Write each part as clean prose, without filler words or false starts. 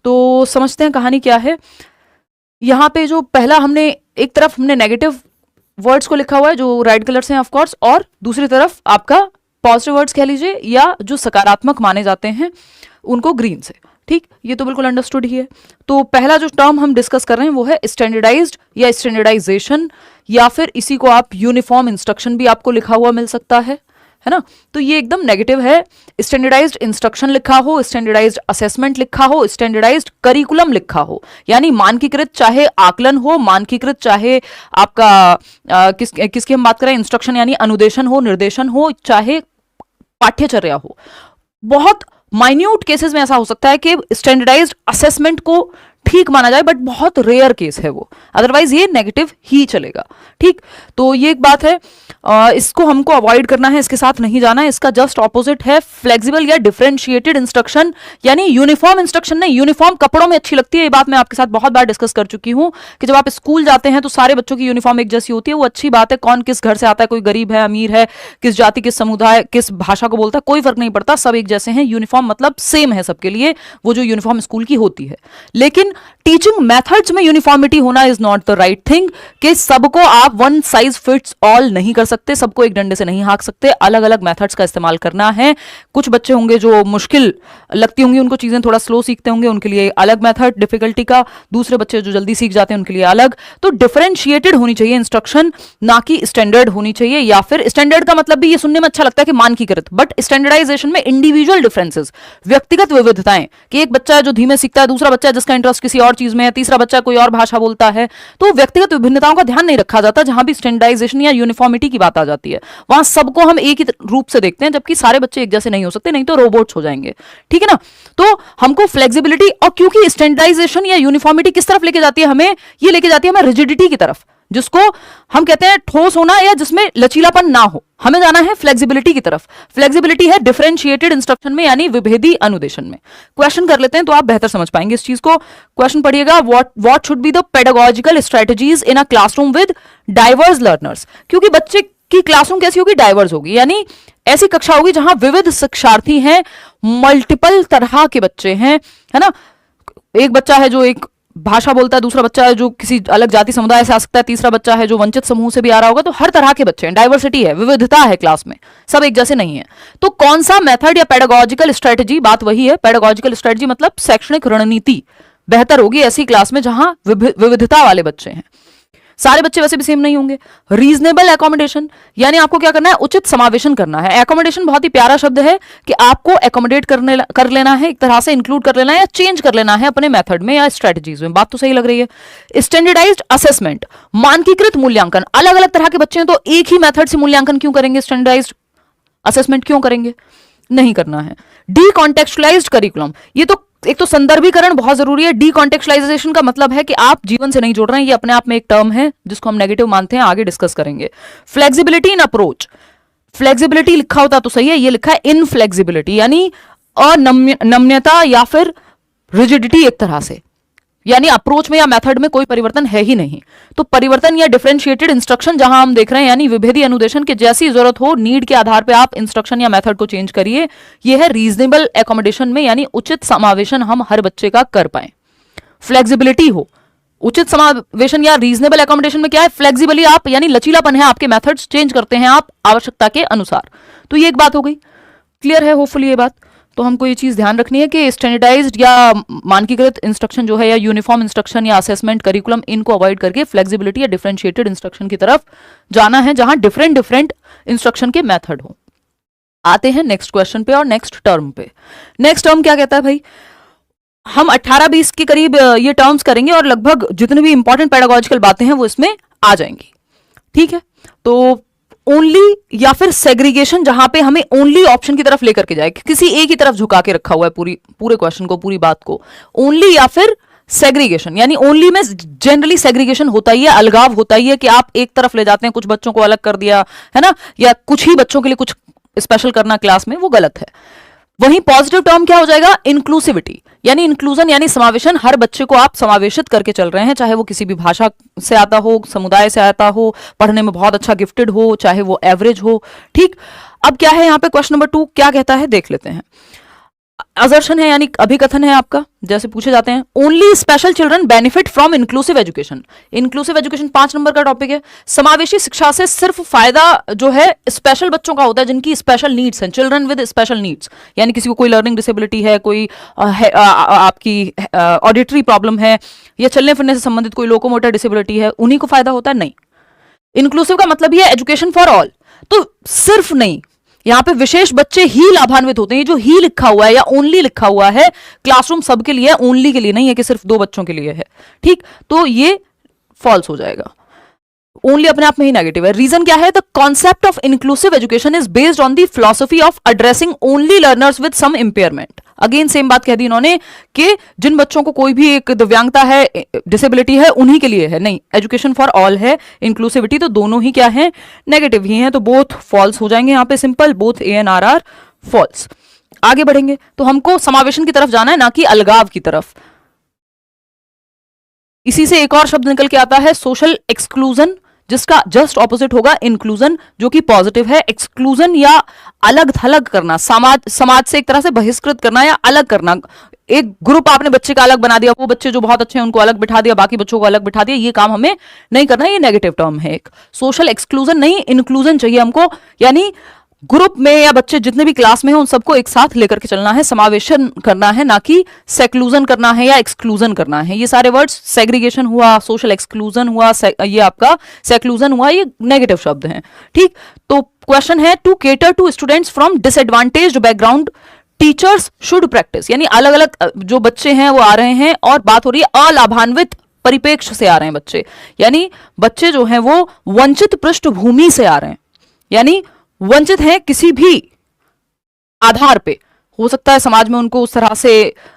तो समझते हैं कहानी क्या है। यहाँ पे जो पहला हमने एक तरफ हमने नेगेटिव वर्ड्स को लिखा हुआ है जो रेड कलर से हैं ऑफ कोर्स, और दूसरी तरफ आपका पॉजिटिव वर्ड्स कह लीजिए या जो सकारात्मक माने जाते हैं उनको ग्रीन से। ठीक, ये तो बिल्कुल अंडरस्टूड ही है। तो पहला जो टर्म हम डिस्कस कर रहे हैं वो है स्टैंडर्डाइज्ड या स्टैंडर्डाइजेशन, या फिर इसी को आप यूनिफॉर्म इंस्ट्रक्शन भी आपको लिखा हुआ मिल सकता है ना। तो ये एकदम नेगेटिव है। स्टैंडर्डाइज्ड इंस्ट्रक्शन लिखा हो, स्टैंडर्डाइज्ड असेसमेंट लिखा हो, स्टैंडर्डाइज्ड करिकुलम लिखा हो, यानी मानकीकृत चाहे आकलन हो, मानकीकृत चाहे आपका किसकी हम बात करें इंस्ट्रक्शन यानी अनुदेशन हो, निर्देशन हो, चाहे पाठ्यचर्या हो। बहुत माइन्यूट केसेस में ऐसा हो सकता है कि स्टैंडर्डाइज्ड असेसमेंट को ठीक माना जाए, बट बहुत रेयर केस है वो, अदरवाइज ये नेगेटिव ही चलेगा। ठीक, तो ये एक बात है, इसको हमको अवॉइड करना है, इसके साथ नहीं जाना है। इसका जस्ट ऑपोजिट है फ्लेक्सिबल या डिफरेंशिएटेड इंस्ट्रक्शन, यानी यूनिफॉर्म इंस्ट्रक्शन नहीं। यूनिफॉर्म कपड़ों में अच्छी लगती है, ये बात मैं आपके साथ बहुत बार डिस्कस कर चुकी हूं कि जब आप स्कूल जाते हैं तो सारे बच्चों की यूनिफॉर्म एक जैसी होती है, वो अच्छी बात है। कौन किस घर से आता है, कोई गरीब है, अमीर है, किस जाति, किस समुदाय, किस भाषा को बोलता है, कोई फर्क नहीं पड़ता, सब एक जैसे हैं। यूनिफॉर्म मतलब सेम है सबके लिए, वो जो यूनिफॉर्म स्कूल की होती है। लेकिन टीचिंग मेथड्स में यूनिफॉर्मिटी होना is not the right thing, कि सबको आप वन साइज फिट्स ऑल नहीं कर सकते, सबको एक डंडे से नहीं हाँक सकते, अलग अलग मेथड्स का इस्तेमाल करना है। कुछ बच्चे होंगे जो मुश्किल लगती होंगी, उनको चीजें थोड़ा स्लो सीखते होंगे, उनके लिए अलग मेथड डिफिकल्टी का, दूसरे बच्चे जो जल्दी सीख जाते हैं उनके लिए अलग। तो डिफरेंशिएटेड होनी चाहिए इंस्ट्रक्शन, ना कि स्टैंडर्ड होनी चाहिए। या फिर स्टैंडर्ड का मतलब भी ये सुनने में अच्छा लगता है कि मानकीकृत, बट स्टैंडर्डाइजेशन में इंडिविजुअल डिफरेंसेस, व्यक्तिगत विविधताएं, कि एक बच्चा है जो धीमे सीखता है, दूसरा बच्चा है जिसका इंटरेस्ट किसी और चीज में है, तीसरा बच्चा कोई और भाषा बोलता है, तो व्यक्तिगत विभिन्नताओं का ध्यान नहीं रखा जाता। जहां भी स्टैंडर्डाइजेशन या यूनिफॉर्मिटी की बात आ जाती है वहां सबको हम एक ही रूप से देखते हैं, जबकि सारे बच्चे एक जैसे नहीं हो सकते, नहीं तो रोबोट्स हो जाएंगे। ठीक है ना। तो हमको फ्लेक्सिबिलिटी, और क्योंकि स्टैंडर्डाइजेशन या यूनिफॉर्मिटी किस तरफ लेके जाती है हमें, ये लेके जाती है हमें रिजिडिटी की तरफ, जिसको हम कहते हैं ठोस होना या जिसमें लचीलापन ना हो। हमें जाना है फ्लेक्सिबिलिटी की तरफ। फ्लेक्सिबिलिटी है डिफरेंशिएटेड इंस्ट्रक्शन में, यानी विभेदी अनुदेशन में। क्वेश्चन कर लेते हैं तो आप बेहतर समझ पाएंगे इस चीज को। क्वेश्चन पढ़िएगा, what should be the pedagogical strategies in a classroom with diverse learners. क्योंकि बच्चे की क्लासरूम कैसी होगी, डाइवर्स होगी, यानी ऐसी कक्षा होगी जहां विविध शिक्षार्थी हैं, मल्टीपल तरह के बच्चे हैं, है ना। एक बच्चा है जो एक भाषा बोलता है, दूसरा बच्चा है जो किसी अलग जाति समुदाय से आ सकता है, तीसरा बच्चा है जो वंचित समूह से भी आ रहा होगा। तो हर तरह के बच्चे हैं, डाइवर्सिटी है, विविधता है क्लास में, सब एक जैसे नहीं है। तो कौन सा मेथड या पेडागोजिकल स्ट्रेटजी, बात वही है, पेडागोजिकल स्ट्रेटजी मतलब शैक्षणिक रणनीति बेहतर होगी ऐसी क्लास में जहां विविधता वाले बच्चे हैं। सारे बच्चे वैसे भी सेम नहीं होंगे। रीजनेबल एकोमोडेशन, यानी आपको क्या करना है, उचित समावेशन करना है। एकोमोडेशन बहुत ही प्यारा शब्द है कि आपको एकोमोडेट कर लेना है, एक तरह से इंक्लूड कर लेना है या चेंज कर लेना है अपने मेथड में या स्ट्रेटजीज में। बात तो सही लग रही है। स्टैंडर्डाइज्ड असेसमेंट, मानकीकृत मूल्यांकन, अलग अलग तरह के बच्चे हैं तो एक ही मेथड से मूल्यांकन क्यों करेंगे, स्टैंडर्डाइज्ड असेसमेंट क्यों करेंगे, नहीं करना है। डीकॉन्टेक्चुअलाइज्ड करिकुलम, ये तो एक तो संदर्भीकरण बहुत जरूरी है। डीकॉन्टेक्चुअलाइजेशन का मतलब है कि आप जीवन से नहीं जोड़ रहे हैं, ये अपने आप में एक टर्म है जिसको हम नेगेटिव मानते हैं, आगे डिस्कस करेंगे। फ्लेक्सिबिलिटी इन अप्रोच, फ्लेक्सिबिलिटी लिखा होता तो सही है, ये लिखा है इनफ्लेक्सिबिलिटी, यानी अनम्यता या फिर रिजिडिटी एक तरह से, यानी अप्रोच में या मेथड में कोई परिवर्तन है ही नहीं। तो परिवर्तन या डिफरेंशिएटेड इंस्ट्रक्शन जहां हम देख रहे हैं, यानी विभेदी अनुदेशन के जैसी जरूरत हो, नीड के आधार पे आप इंस्ट्रक्शन या मेथड को चेंज करिए। यह है रीजनेबल एकोमोडेशन में, यानी उचित समावेशन हम हर बच्चे का कर पाए। फ्लेक्सिबिलिटी हो, उचित समावेशन या रीजनेबल एकोमोडेशन में क्या है, फ्लेक्सिबली आप, यानी लचीलापन है, आपके मेथड्स चेंज करते हैं आप आवश्यकता के अनुसार। तो ये एक बात हो गई, क्लियर है होपफुली ये बात। तो हमको ये चीज ध्यान रखनी है कि स्टैंडर्डाइज्ड या मानकीकृत इंस्ट्रक्शन जो है, या यूनिफॉर्म इंस्ट्रक्शन या असेसमेंट करिकुलम, इनको अवॉइड करके फ्लेक्सिबिलिटी या डिफरेंशिएटेड इंस्ट्रक्शन की तरफ जाना है, जहां डिफरेंट इंस्ट्रक्शन के मेथड हो। आते हैं नेक्स्ट क्वेश्चन पे और नेक्स्ट टर्म पे। नेक्स्ट टर्म क्या कहता है भाई, हम 18-20 के करीब ये टर्म्स करेंगे और लगभग जितनी भी इंपॉर्टेंट पेडागोजिकल बातें हैं वो इसमें आ जाएंगी। ठीक है, तो ओनली या फिर सेग्रीगेशन, जहां पे हमें ओनली ऑप्शन की तरफ लेकर के जाए, किसी एक ही तरफ झुका के रखा हुआ है पूरे क्वेश्चन को, पूरी बात को। ओनली या फिर सेग्रीगेशन, यानी ओनली में जनरली सेग्रीगेशन होता ही है, अलगाव होता ही है कि आप एक तरफ ले जाते हैं, कुछ बच्चों को अलग कर दिया है ना, या कुछ ही बच्चों के लिए कुछ स्पेशल करना क्लास में, वो गलत है। वहीं पॉजिटिव टर्म क्या हो जाएगा, इंक्लूसिविटी, यानी इंक्लूजन यानी समावेशन, हर बच्चे को आप समावेशित करके चल रहे हैं, चाहे वो किसी भी भाषा से आता हो, समुदाय से आता हो, पढ़ने में बहुत अच्छा गिफ्टेड हो, चाहे वो एवरेज हो। ठीक, अब क्या है यहाँ पे क्वेश्चन नंबर 2 क्या कहता है, देख लेते हैं। असर्शन है यानी अभिकथन है आपका, जैसे पूछे जाते हैं, only special children benefit from inclusive education. Inclusive education 5 number का टॉपिक है। समावेशी शिक्षा से सिर्फ फायदा जो है स्पेशल बच्चों का होता है, जिनकी स्पेशल नीड्स हैं, चिल्ड्रन विद स्पेशल नीड्स, यानी किसी को कोई लर्निंग डिसेबिलिटी है, कोई आपकी ऑडिटरी प्रॉब्लम है, या चलने फिरने से संबंधित कोई लोकोमोटर डिसेबिलिटी है, उन्हीं को फायदा होता है। नहीं, इंक्लूसिव का मतलब ये एजुकेशन फॉर ऑल, तो सिर्फ नहीं, यहां पे विशेष बच्चे ही लाभान्वित होते हैं। जो ही लिखा हुआ है या ओनली लिखा हुआ है, क्लासरूम सबके लिए है, ओनली के लिए नहीं है कि सिर्फ 2 बच्चों के लिए है। ठीक, तो ये फॉल्स हो जाएगा। ओनली अपने आप में ही नेगेटिव है। रीजन क्या है? The concept of inclusive education is based on the philosophy of addressing only learners with some impairment. Again same बात कह दी इन्होंने कि जिन बच्चों को कोई भी एक दिव्यांगता है, डिसेबिलिटी है, उन्हीं के लिए है। नहीं, एजुकेशन फॉर ऑल है, इंक्लूसिविटी तो दोनों ही क्या है? नेगेटिव ही हैं, तो बोथ फॉल्स हो जाएंगे यहाँ पे, simple, both A and R are false. आगे बढ़ेंगे तो हमको समावेशन की तरफ जाना है, ना कि अलगाव की तरफ। इसी से एक और शब्द निकल के आता है सोशल एक्सक्लूजन, जिसका जस्ट ऑपोजिट होगा इंक्लूजन, जो कि पॉजिटिव है। एक्सक्लूजन या अलग थलग करना, समाज से एक तरह से बहिष्कृत करना या अलग करना। एक ग्रुप आपने बच्चे का अलग बना दिया, वो बच्चे जो बहुत अच्छे हैं उनको अलग बिठा दिया, बाकी बच्चों को अलग बिठा दिया, ये काम हमें नहीं करना, ये नेगेटिव टर्म है। एक सोशल एक्सक्लूजन नहीं, इंक्लूजन चाहिए हमको, यानी ग्रुप में या बच्चे जितने भी क्लास में हैं उन सबको एक साथ लेकर के चलना है, समावेशन करना है, ना कि सेक्लूजन करना है या एक्सक्लूजन करना है। ये सारे वर्ड्स, सेग्रीगेशन हुआ, सोशल एक्सक्लूजन हुआ, ये आपका सेक्लूजन हुआ, ये नेगेटिव शब्द हैं। ठीक, तो क्वेश्चन है to cater to students from disadvantaged background teachers should practise, यानी अलग अलग जो बच्चे हैं वो आ रहे हैं, और बात हो रही है अलाभान्वित परिप्रेक्ष्य से आ रहे हैं बच्चे, यानी बच्चे जो हैं वो वंचित पृष्ठभूमि से आ रहे हैं, यानी वंचित हैं किसी भी आधार पे। हो सकता है समाज में उनको उस तरह से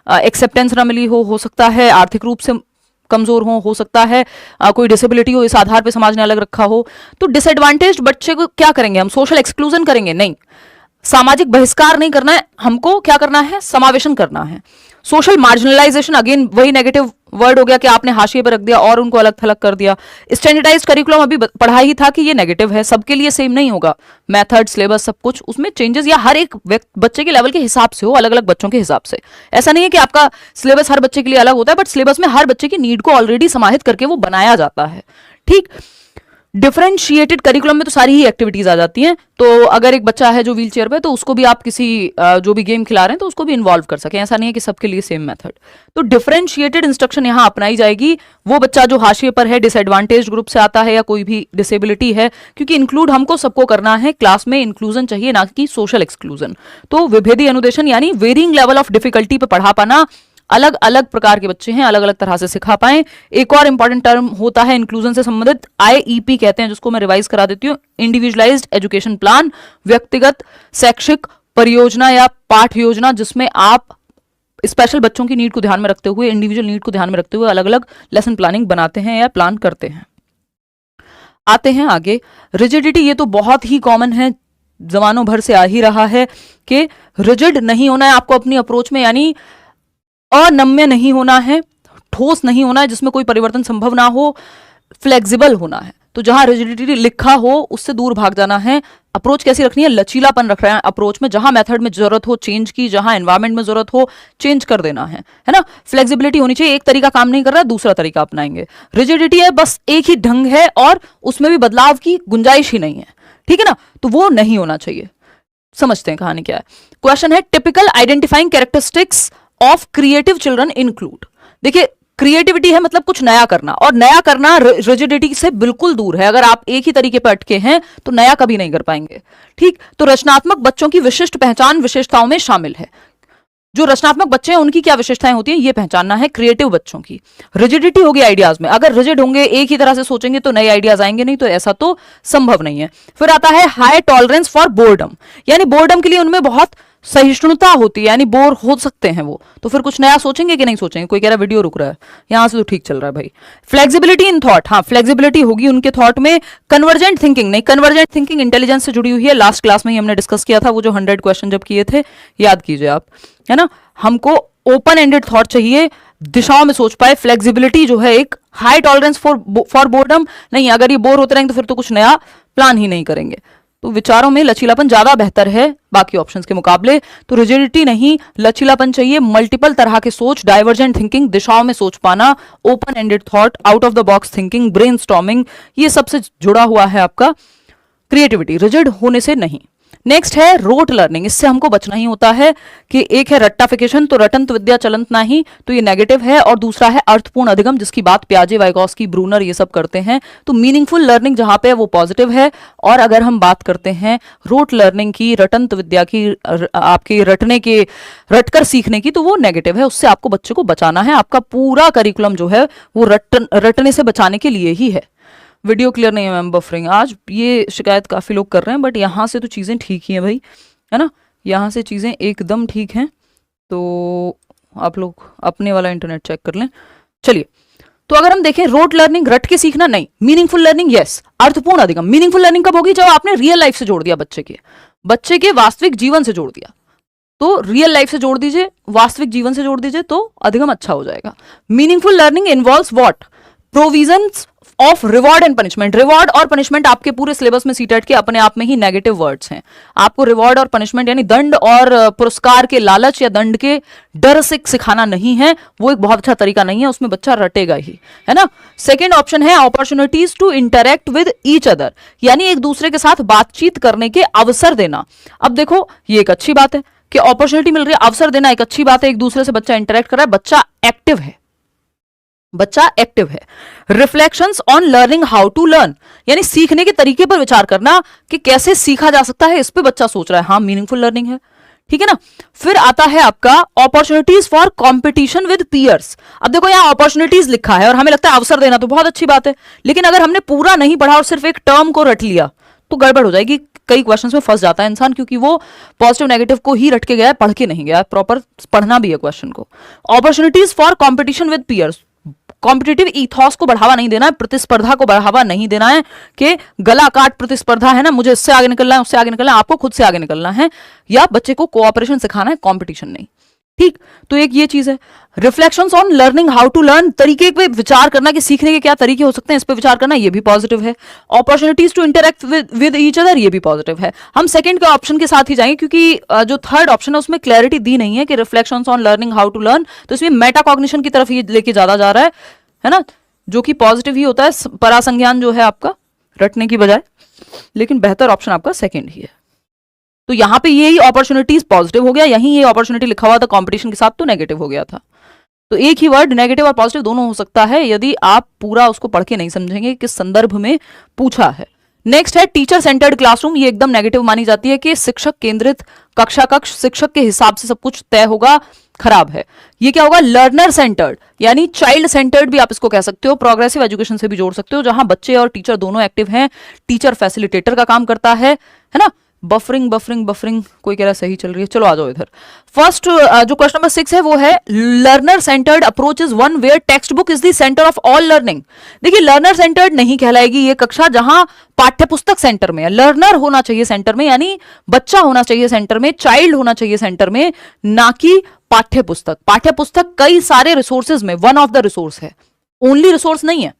एक्सेप्टेंस ना मिली हो सकता है आर्थिक रूप से कमजोर हो सकता है कोई डिसेबिलिटी हो, इस आधार पे समाज ने अलग रखा हो। तो डिसएडवांटेज्ड बच्चे को क्या करेंगे हम? सोशल एक्सक्लूजन करेंगे? नहीं, सामाजिक बहिष्कार नहीं करना है हमको, क्या करना है? समावेशन करना है। सोशल मार्जिनलाइजेशन, अगेन वही नेगेटिव वर्ड हो गया कि आपने हाशिए पर रख दिया और उनको अलग थलग कर दिया। स्टैंडर्डाइज्ड करिकुलम अभी पढ़ा ही था कि ये नेगेटिव है, सबके लिए सेम नहीं होगा, मेथड, सिलेबस, सब कुछ उसमें चेंजेस या हर एक बच्चे के लेवल के हिसाब से हो, अलग अलग बच्चों के हिसाब से। ऐसा नहीं है कि आपका सिलेबस हर बच्चे के लिए अलग होता है, बट सिलेबस में हर बच्चे की नीड को ऑलरेडी समाहित करके वो बनाया जाता है। ठीक, डिफरेंशिएटेड करिकुलम में तो सारी ही एक्टिविटीज आ जाती हैं, तो अगर एक बच्चा है जो व्हील चेयर पे, तो उसको भी आप किसी जो भी गेम खिला रहे हैं तो उसको भी इन्वॉल्व कर सकें, ऐसा नहीं है कि सबके लिए सेम मेथड। तो डिफरेंशिएटेड इंस्ट्रक्शन यहाँ अपनाई जाएगी। वो बच्चा जो हाशिए पर है, डिसएडवांटेज ग्रुप से आता है या कोई भी डिसेबिलिटी है, क्योंकि इंक्लूड हमको सबको करना है, क्लास में इंक्लूजन चाहिए, ना कि सोशल एक्सक्लूजन। तो विभेदी अनुदेशन यानी वेरिंग लेवल ऑफ डिफिकल्टी पे पढ़ा पाना, अलग अलग प्रकार के बच्चे हैं, अलग अलग तरह से सिखा पाएं। एक और इंपॉर्टेंट टर्म होता है इंक्लूजन से संबंधित, आईईपी कहते हैं, जिसको मैं रिवाइज करा देती हूँ, इंडिविजुअलाइज्ड एजुकेशन प्लान, व्यक्तिगत शैक्षिक परियोजना या पाठ योजना, जिसमें आप स्पेशल बच्चों की नीड को ध्यान में रखते हुए, इंडिविजुअल नीड को ध्यान में रखते हुए अलग अलग लेसन प्लानिंग बनाते हैं या प्लान करते हैं। आते हैं आगे, रिजिडिटी, ये तो बहुत ही कॉमन है, जमानों भर से आ ही रहा है कि रिजिड नहीं होना है आपको अपनी अप्रोच में, यानी अनम्य नहीं होना है, ठोस नहीं होना है, जिसमें कोई परिवर्तन संभव ना हो, फ्लेक्सिबल होना है। तो जहां रिजिडिटी लिखा हो उससे दूर भाग जाना है। अप्रोच कैसी रखनी है? लचीलापन रख रहे हैं अप्रोच में, जहां मेथड में जरूरत हो चेंज की, जहां एनवायरमेंट में जरूरत हो चेंज कर देना है ना। फ्लेक्सिबिलिटी होनी चाहिए, एक तरीका काम नहीं कर रहा दूसरा तरीका अपनाएंगे। रिजिडिटी है बस एक ही ढंग है और उसमें भी बदलाव की गुंजाइश ही नहीं है, ठीक है ना, तो वो नहीं होना चाहिए। समझते हैं कहानी क्या है। क्वेश्चन है typical identifying characteristics of creative children include. देखिए क्रिएटिविटी है मतलब कुछ नया करना, और नया करना रिजिडिटी से बिल्कुल दूर है। अगर आप एक ही तरीके पर अटके हैं तो नया कभी नहीं कर पाएंगे। ठीक, तो रचनात्मक बच्चों की विशिष्ट पहचान विशेषताओं में शामिल है। जो रचनात्मक बच्चे हैं उनकी क्या विशेषताएं होती हैं ये पहचानना है क्रिएटिव बच्चों की। रिजिडिटी होगी आइडियाज में, अगर रिजिड होंगे एक ही तरह से सोचेंगे तो नए आइडियाज आएंगे नहीं, तो ऐसा तो संभव नहीं है। फिर आता है हाई टॉलरेंस फॉर बोर्डम, यानी बोर्डम के लिए उनमें बहुत सहिष्णुता होती है, यानी बोर हो सकते हैं वो, तो फिर कुछ नया सोचेंगे कि नहीं सोचेंगे। कोई कह रहा है वीडियो रुक रहा है, यहां से तो ठीक चल रहा है भाई। फ्लेक्सिबिलिटी इन थॉट, हाँ फ्लेक्सिबिलिटी होगी उनके थॉट में। कन्वर्जेंट थिंकिंग नहीं, कन्वर्जेंट थिंकिंग इंटेलिजेंस से जुड़ी हुई है, लास्ट क्लास में ही हमने डिस्कस किया था, वो जो 100 क्वेश्चन जब किए थे याद कीजिए आप, है ना। हमको ओपन एंडेड थॉट चाहिए, दिशाओं में सोच पाए। फ्लेक्सिबिलिटी जो है एक हाई टॉलरेंस फॉर बोर्डम नहीं, अगर ये बोर होते रहेंगे तो फिर तो कुछ नया प्लान ही नहीं करेंगे। तो विचारों में लचीलापन ज्यादा बेहतर है बाकी ऑप्शंस के मुकाबले। तो रिजिडिटी नहीं, लचीलापन चाहिए, मल्टीपल तरह के सोच, डाइवर्जेंट थिंकिंग, दिशाओं में सोच पाना, open ended thought, out of the box thinking, brainstorming, ये सबसे जुड़ा हुआ है आपका क्रिएटिविटी, रिजिड होने से नहीं। नेक्स्ट है रोट लर्निंग, इससे हमको बचना ही होता है कि एक है रट्टाफिकेशन, तो रटंत विद्या चलंत नहीं, तो ये नेगेटिव है, और दूसरा है अर्थपूर्ण अधिगम, जिसकी बात प्याजे, वाइगॉस्की, ब्रूनर ये सब करते हैं। तो मीनिंगफुल लर्निंग जहां पे है वो पॉजिटिव है। और अगर हम बात करते हैं रोट लर्निंग की, रटंत विद्या की, आपके रटकर सीखने की, तो वो नेगेटिव है, उससे आपको बच्चे को बचाना है। आपका पूरा करिकुलम जो है वो रटने से बचाने के लिए ही है। वीडियो क्लियर नहीं है मैम, बफरिंग, आज ये शिकायत काफ़ी लोग कर रहे हैं, बट यहाँ से तो चीज़ें ठीक ही हैं भाई, है ना, यहाँ से चीज़ें एकदम ठीक हैं। तो आप लोग अपने वाला इंटरनेट चेक कर लें। चलिए, तो अगर हम देखें रोट लर्निंग, रट के सीखना नहीं, मीनिंगफुल लर्निंग यस, अर्थपूर्ण अधिगम। मीनिंगफुल लर्निंग कब होगी? जब आपने रियल लाइफ से जोड़ दिया, बच्चे के वास्तविक जीवन से जोड़ दिया। तो रियल लाइफ से जोड़ दीजिए, वास्तविक जीवन से जोड़ दीजिए, तो अधिगम अच्छा हो जाएगा। Meaningful learning involves what? Provisions of reward and punishment. Reward और पनिशमेंट आपके पूरे सिलेबस में सीटेट के अपने आप में ही नेगेटिव वर्ड्स हैं। आपको रिवॉर्ड और पनिशमेंट यानी दंड और पुरस्कार के लालच या दंड के डर से सिखाना नहीं है, वो एक बहुत अच्छा तरीका नहीं है, उसमें बच्चा रटेगा ही, है ना। सेकेंड ऑप्शन है opportunities to interact with each other, यानी एक दूसरे के साथ बातचीत करने के अवसर देना। अब देखो, ये एक अच्छी बात है कि अपॉर्चुनिटी मिल रही है, अवसर देना एक अच्छी बात है, एक दूसरे से बच्चा इंटरेक्ट कर रहा है, बच्चा एक्टिव है, reflections on learning how to learn, यानी सीखने के तरीके पर विचार करना कि कैसे सीखा जा सकता है, इस पे बच्चा सोच रहा है, हाँ मीनिंगफुल लर्निंग है, ठीक है ना। फिर आता है आपका opportunities for competition with peers. अब देखो यहाँ अपॉर्चुनिटीज लिखा है और हमें लगता है अवसर देना, तो बहुत अच्छी बात है, लेकिन अगर हमने पूरा नहीं पढ़ा और सिर्फ एक टर्म को रट लिया तो गड़बड़ हो जाएगी। कई क्वेश्चंस में फंस जाता है इंसान, क्योंकि वो पॉजिटिव नेगेटिव को ही रट के गया है, पढ़ के नहीं गया है, प्रॉपर पढ़ना भी है क्वेश्चन को। Opportunities for competition with peers, competitive ethos को बढ़ावा नहीं देना है, प्रतिस्पर्धा को बढ़ावा नहीं देना है कि गला काट प्रतिस्पर्धा है ना, मुझे इससे आगे निकलना है, उससे आगे निकलना है, आपको खुद से आगे निकलना है, या बच्चे को कोऑपरेशन सिखाना है, कंपटीशन नहीं, ठीक। तो एक ये चीज है। Reflections on learning how to learn, तरीके पे विचार करना कि सीखने के क्या तरीके हो सकते हैं, इस पे विचार करना, ये भी पॉजिटिव है। Opportunities to interact with each other, ये भी पॉजिटिव है। हम सेकंड के ऑप्शन के साथ ही जाएंगे, क्योंकि जो थर्ड ऑप्शन है उसमें क्लैरिटी दी नहीं है कि reflections on learning how to learn, तो इसमें मेटाकॉग्निशन की तरफ ये लेके ज्यादा जा रहा है ना, जो कि पॉजिटिव ही होता है, परासंज्ञान जो है आपका रटने की बजाय, लेकिन बेहतर ऑप्शन आपका सेकंड ही है। तो यहां पे यही अपॉर्चुनिटीज पॉजिटिव हो गया, यहीं ये अपॉर्चुनिटी लिखा हुआ था कंपटीशन के साथ, तो नेगेटिव हो गया था। तो एक ही वर्ड नेगेटिव और पॉजिटिव दोनों हो सकता है यदि आप पूरा उसको पढ़ के नहीं समझेंगे किस संदर्भ में पूछा है। नेक्स्ट है टीचर सेंटर्ड क्लासरूम, ये एकदम नेगेटिव मानी जाती है कि शिक्षक केंद्रित कक्षा कक्ष, शिक्षक के हिसाब से सब कुछ तय होगा, खराब है। ये क्या होगा? लर्नर सेंटर्ड, यानी चाइल्ड सेंटर्ड भी आप इसको कह सकते हो, प्रोग्रेसिव एजुकेशन से भी जोड़ सकते हो, जहां बच्चे और टीचर दोनों एक्टिव हैं, टीचर फैसिलिटेटर का काम करता है ना। बफरिंग बफरिंग बफरिंग, कोई कह रहा है सही चल रही है, चलो आ जाओ इधर। फर्स्ट जो क्वेश्चन नंबर 6 है वो है learner centred approach is one where textbook is the centre of all learning. देखिए लर्नर सेंटर्ड नहीं कहलाएगी ये कक्षा जहां पाठ्यपुस्तक सेंटर में है, लर्नर होना चाहिए सेंटर में, यानी बच्चा होना चाहिए सेंटर में, चाइल्ड होना चाहिए सेंटर में, ना कि पाठ्यपुस्तक। पाठ्यपुस्तक कई सारे रिसोर्सेज में वन ऑफ द रिसोर्स है, ओनली रिसोर्स नहीं है,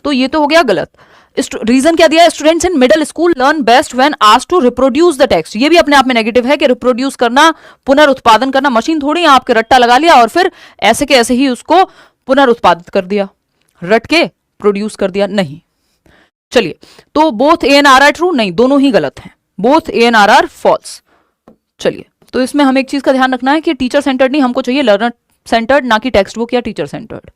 तो ये तो हो गया गलत। रीजन क्या दिया है? Students in middle school learn best when asked to reproduce the text. ये भी अपने आप में नेगेटिव है कि रिप्रोड्यूस करना, पुनरुत्पादन करना, मशीन थोड़ी आपके रट्टा लगा लिया और फिर ऐसे के ऐसे ही उसको पुनरुत्पादित कर दिया, रट के प्रोड्यूस कर दिया, नहीं। चलिए, तो both A and R are true, नहीं, दोनों ही गलत हैं, both A and R false. चलिए, तो इसमें हमें एक चीज का ध्यान रखना है कि टीचर सेंटर्ड नहीं, हमको चाहिए लर्नर सेंटर्ड, ना कि टेक्स्ट बुक या टीचर सेंटर्ड,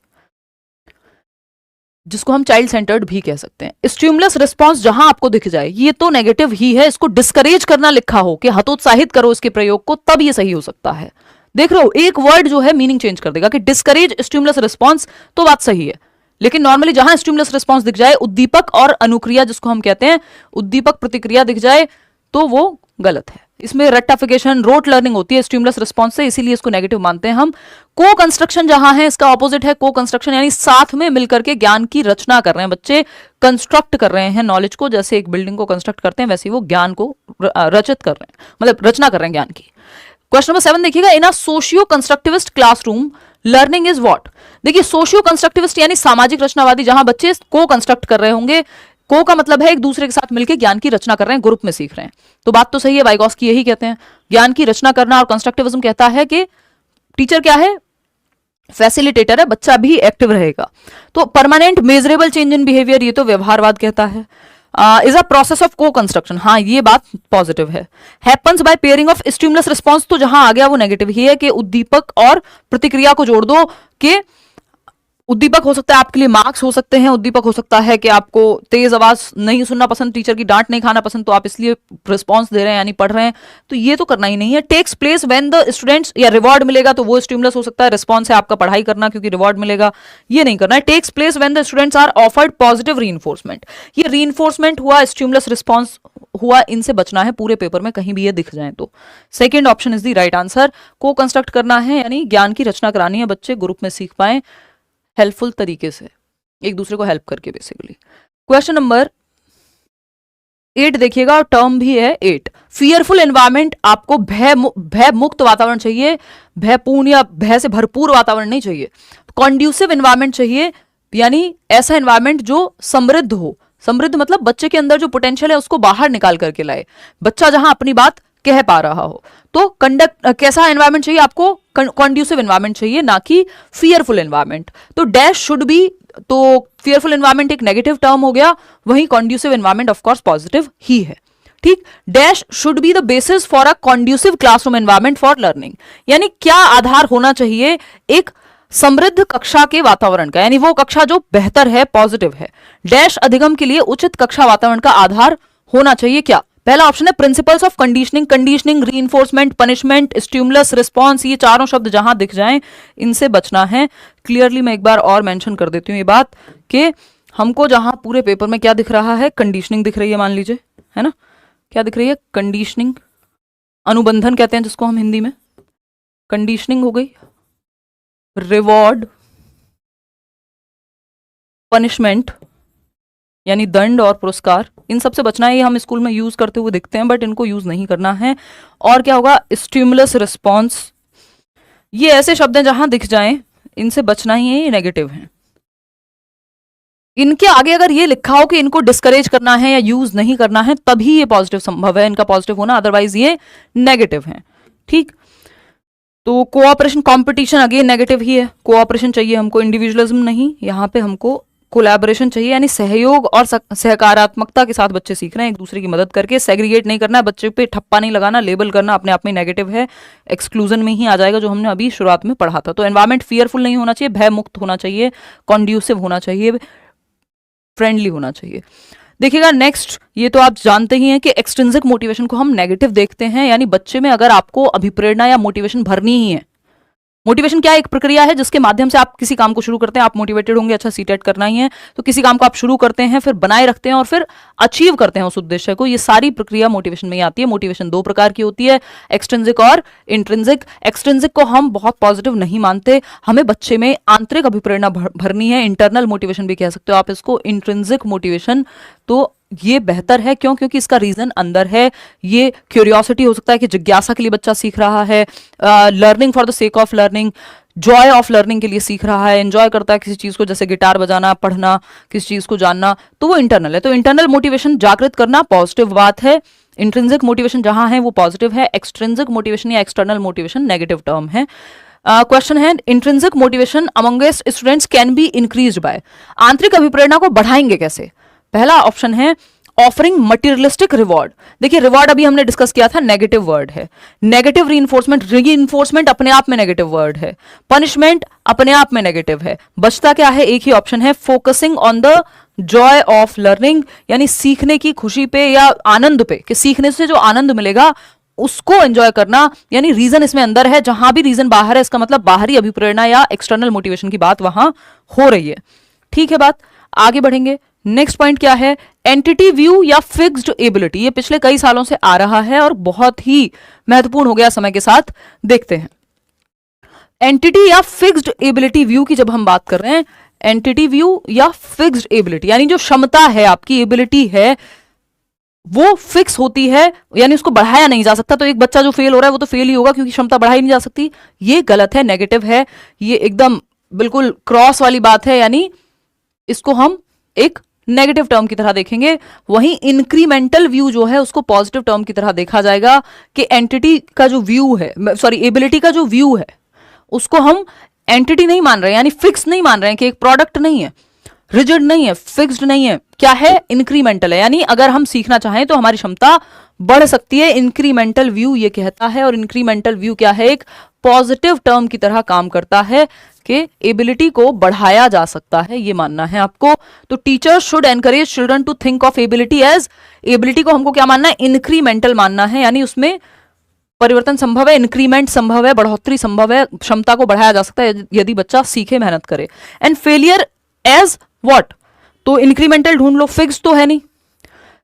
जिसको हम चाइल्ड सेंटर्ड भी कह सकते हैं। स्टिमुलस रिस्पांस जहां आपको दिख जाए ये तो नेगेटिव ही है, इसको डिस्करेज करना लिखा हो कि हतोत्साहित करो इसके प्रयोग को, तब ये सही हो सकता है। देख रहे हो, एक वर्ड जो है मीनिंग चेंज कर देगा कि डिस्करेज स्टिमुलस रिस्पांस, तो बात सही है, लेकिन नॉर्मली जहां स्टिमुलस रिस्पांस दिख जाए, उद्दीपक और अनुक्रिया जिसको हम कहते हैं, उद्दीपक प्रतिक्रिया दिख जाए, तो वो गलत है। इसमें रट्टाफिकेशन, रोट लर्निंग होती है स्टिमुलस रिस्पांस से, इसीलिए इसको नेगेटिव मानते हैं हम। को कंस्ट्रक्शन जहां है, इसका ऑपोजिट है को कंस्ट्रक्शन, यानी साथ में मिलकर के ज्ञान की रचना कर रहे हैं बच्चे, कंस्ट्रक्ट कर रहे हैं नॉलेज को, जैसे एक बिल्डिंग को कंस्ट्रक्ट करते हैं वैसे वो ज्ञान को रचित कर रहे हैं, मतलब रचना कर रहे हैं ज्ञान की। क्वेश्चन नंबर 7 देखिएगा, in a socio constructivist classroom learning is what. देखिए सोशियो कंस्ट्रक्टिविस्ट यानी सामाजिक रचनावादी, जहां बच्चे को कंस्ट्रक्ट कर रहे होंगे, को का मतलब है एक दूसरे के साथ मिलकर ज्ञान की रचना कर रहे हैं, ग्रुप में सीख रहे हैं। तो बात तो सही है, वाइगॉस्की यही कहते हैं, ज्ञान की रचना करना। और कंस्ट्रक्टिविज्म कहता है कि टीचर क्या है, फैसिलिटेटर है, बच्चा भी एक्टिव रहेगा। तो permanent measurable change in behaviour, ये तो व्यवहारवाद कहता है। Is a process of co construction, हाँ ये बात पॉजिटिव है। Happens by pairing of stimulus response, तो जहां आ गया वो नेगेटिव ही है कि उद्दीपक और प्रतिक्रिया को जोड़ दो, कि उद्दीपक हो सकता है आपके लिए मार्क्स हो सकते हैं, उद्दीपक हो सकता है कि आपको तेज आवाज नहीं सुनना पसंद, टीचर की डांट नहीं खाना पसंद, तो आप इसलिए रिस्पॉन्स दे रहे हैं यानी पढ़ रहे हैं, तो ये तो करना ही नहीं है। Takes place when the students, या रिवॉर्ड मिलेगा तो वो स्टिमुलस हो सकता है, रिस्पॉन्स है आपका पढ़ाई करना क्योंकि रिवॉर्ड मिलेगा, ये नहीं करना है। Takes place when the students are offered positive reinforcement, ये रीइंफोर्समेंट हुआ, स्टिमुलस रिस्पॉन्स हुआ, इनसे बचना है पूरे पेपर में कहीं भी ये दिख जाए तो। Second option is the right answer. को कंस्ट्रक्ट करना है यानी ज्ञान की रचना करानी है, बच्चे ग्रुप में सीख पाए हेल्पफुल तरीके से, एक दूसरे को हेल्प करके बेसिकली। क्वेश्चन नंबर 8 देखिएगा, और टर्म भी है 8। फियरफुल एनवायरमेंट, आपको भय मुक्त वातावरण चाहिए, भयपूर्ण या भय से भरपूर वातावरण नहीं चाहिए। कॉन्ड्यूसिव एनवायरमेंट चाहिए, यानी ऐसा एनवायरमेंट जो समृद्ध हो। समृद्ध मतलब बच्चे के अंदर जो पोटेंशियल है उसको बाहर निकाल करके लाए, बच्चा जहां अपनी बात कह पा रहा हो। तो कैसा एनवायरमेंट चाहिए आपको, कॉन्ड्यूसिव एनवायरमेंट चाहिए, ना कि फियरफुल एनवायरमेंट। तो डैश शुड बी, तो फियरफुल एनवायरमेंट एक नेगेटिव टर्म हो गया, वहीं conducive environment of course positive ही है। ठीक, dash should be the basis for a conducive classroom environment for learning, यानी क्या आधार होना चाहिए एक समृद्ध कक्षा के वातावरण का, यानी वो कक्षा जो बेहतर है, पॉजिटिव है। डैश अधिगम के लिए उचित कक्षा वातावरण का आधार होना चाहिए क्या, पहला ऑप्शन है principles of conditioning. Conditioning, reinforcement, punishment, stimulus, response, ये चारों शब्द जहां दिख जाएं इनसे बचना है। क्लियरली मैं एक बार और मेंशन कर देती हूं ये बात कि हमको जहां पूरे पेपर में क्या दिख रहा है, कंडीशनिंग दिख रही है, मान लीजिए, है ना, क्या दिख रही है, कंडीशनिंग, अनुबंधन कहते हैं जिसको हम हिंदी में, कंडीशनिंग हो गई, रिवॉर्ड, पनिशमेंट यानी दंड और पुरस्कार, इन सबसे बचना है। ये हम स्कूल में यूज करते हुए दिखते हैं बट इनको यूज नहीं करना है। और क्या होगा, स्टिमुलस, रिस्पॉन्स, ये ऐसे शब्द हैं जहां दिख जाएं इनसे बचना ही है, ये नेगेटिव हैं। इनके आगे अगर ये लिखा हो कि इनको डिस्करेज करना है या यूज नहीं करना है तभी ये पॉजिटिव संभव है इनका पॉजिटिव होना, अदरवाइज ये नेगेटिव है। ठीक, तो कोऑपरेशन, कंपटीशन अगेन नेगेटिव ही है। कोऑपरेशन चाहिए हमको, इंडिविजुअलिज्म नहीं, यहाँ पे हमको कोलैबोरेशन चाहिए, यानी सहयोग और सहकारात्मकता के साथ बच्चे सीख रहे हैं, एक दूसरे की मदद करके। सेग्रीगेट नहीं करना है, बच्चे पे ठप्पा नहीं लगाना, लेबल करना अपने आप में नेगेटिव है, एक्सक्लूजन में ही आ जाएगा जो हमने अभी शुरुआत में पढ़ा था। तो एनवायरमेंट फियरफुल नहीं होना चाहिए, भय मुक्त होना चाहिए, कॉन्ड्यूसिव होना चाहिए, फ्रेंडली होना चाहिए। देखिएगा नेक्स्ट, ये तो आप जानते ही हैं कि एक्सट्रिंसिक मोटिवेशन को हम नेगेटिव देखते हैं, यानी बच्चे में अगर आपको अभिप्रेरणा या मोटिवेशन भरनी ही है। मोटिवेशन क्या एक प्रक्रिया है जिसके माध्यम से आप किसी काम को शुरू करते हैं, आप मोटिवेटेड होंगे, अच्छा सीटेट करना ही है तो किसी काम को आप शुरू करते हैं, फिर बनाए रखते हैं और फिर अचीव करते हैं उस उद्देश्य को। ये सारी प्रक्रिया मोटिवेशन में ही आती है। मोटिवेशन 2 प्रकार की होती है, एक्सट्रिंसिक और इंट्रिंसिक। एक्सट्रिंसिक को हम बहुत पॉजिटिव नहीं मानते, हमें बच्चे में आंतरिक अभिप्रेरणा भरनी है, इंटरनल मोटिवेशन भी कह सकते हो आप इसको, इंट्रिंसिक मोटिवेशन। तो ये बेहतर है, क्यों, क्योंकि इसका रीजन अंदर है। ये क्यूरियोसिटी हो सकता है कि जिज्ञासा के लिए बच्चा सीख रहा है, learning for the sake of learning, Joy of learning के लिए सीख रहा है, एंजॉय करता है किसी चीज को, जैसे गिटार बजाना, पढ़ना, किसी चीज को जानना, तो वो इंटरनल है। तो इंटरनल मोटिवेशन जागृत करना पॉजिटिव बात है। इंट्रिंसिक मोटिवेशन जहां है वो पॉजिटिव है, एक्सट्रिंसिक मोटिवेशन या एक्सटर्नल मोटिवेशन नेगेटिव टर्म है। क्वेश्चन है, intrinsic motivation amongst students can be increased by, आंतरिक अभिप्रेरणा को बढ़ाएंगे कैसे। पहला ऑप्शन है ऑफरिंग मटेरियलिस्टिक रिवॉर्ड। देखिए रिवॉर्ड अभी हमने डिस्कस किया था, नेगेटिव वर्ड है। नेगेटिव रीइंफोर्समेंट अपने आप में नेगेटिव वर्ड है, पनिशमेंट अपने आप में नेगेटिव है। बचता क्या है, एक ही ऑप्शन है, focusing on the Joy of learning, यानी सीखने की खुशी पे या आनंद पे, कि सीखने से जो आनंद मिलेगा उसको एंजॉय करना, यानी रीजन इसमें अंदर है। जहां भी रीजन बाहर है इसका मतलब बाहरी अभिप्रेरणा या एक्सटर्नल मोटिवेशन की बात वहां हो रही है। ठीक है बात, आगे बढ़ेंगे। नेक्स्ट पॉइंट क्या है, एंटिटी व्यू या फिक्स्ड एबिलिटी। ये पिछले कई सालों से आ रहा है और बहुत ही महत्वपूर्ण हो गया समय के साथ। देखते हैं एंटिटी या फिक्स्ड एबिलिटी व्यू की जब हम बात कर रहे हैं, एंटिटी व्यू या फिक्स्ड एबिलिटी यानी जो क्षमता है आपकी, एबिलिटी है वो फिक्स होती है, यानी उसको बढ़ाया नहीं जा सकता। तो एक बच्चा जो फेल हो रहा है वो तो फेल ही होगा क्योंकि क्षमता बढ़ाई नहीं जा सकती। ये गलत है, नेगेटिव है, ये एकदम बिल्कुल क्रॉस वाली बात है, यानी इसको हम एक नेगेटिव टर्म की तरह देखेंगे, वहीं इंक्रीमेंटल व्यू जो है उसको पॉजिटिव टर्म की तरह देखा जाएगा कि एंटिटी का जो व्यू है, सॉरी एबिलिटी का जो व्यू है उसको हम एंटिटी नहीं मान रहे हैं, यानी फिक्स नहीं मान रहे हैं कि एक प्रोडक्ट नहीं है, रिजिड नहीं है, फिक्स्ड नहीं है, क्या है, इंक्रीमेंटल है। यानी अगर हम सीखना चाहें तो हमारी क्षमता बढ़ सकती है, इंक्रीमेंटल व्यू ये कहता है। और इंक्रीमेंटल व्यू क्या है, एक पॉजिटिव टर्म की तरह काम करता है कि एबिलिटी को बढ़ाया जा सकता है, ये मानना है आपको। तो teacher should encourage children to think of ability as, ability को हमको क्या मानना है, इंक्रीमेंटल मानना है, यानी उसमें परिवर्तन संभव है, इंक्रीमेंट संभव है, बढ़ोतरी संभव है, क्षमता को बढ़ाया जा सकता है यदि बच्चा सीखे, मेहनत करे। एंड फेलियर एज व्हाट, तो इंक्रीमेंटल ढूंढ लो, फिक्स तो है नहीं,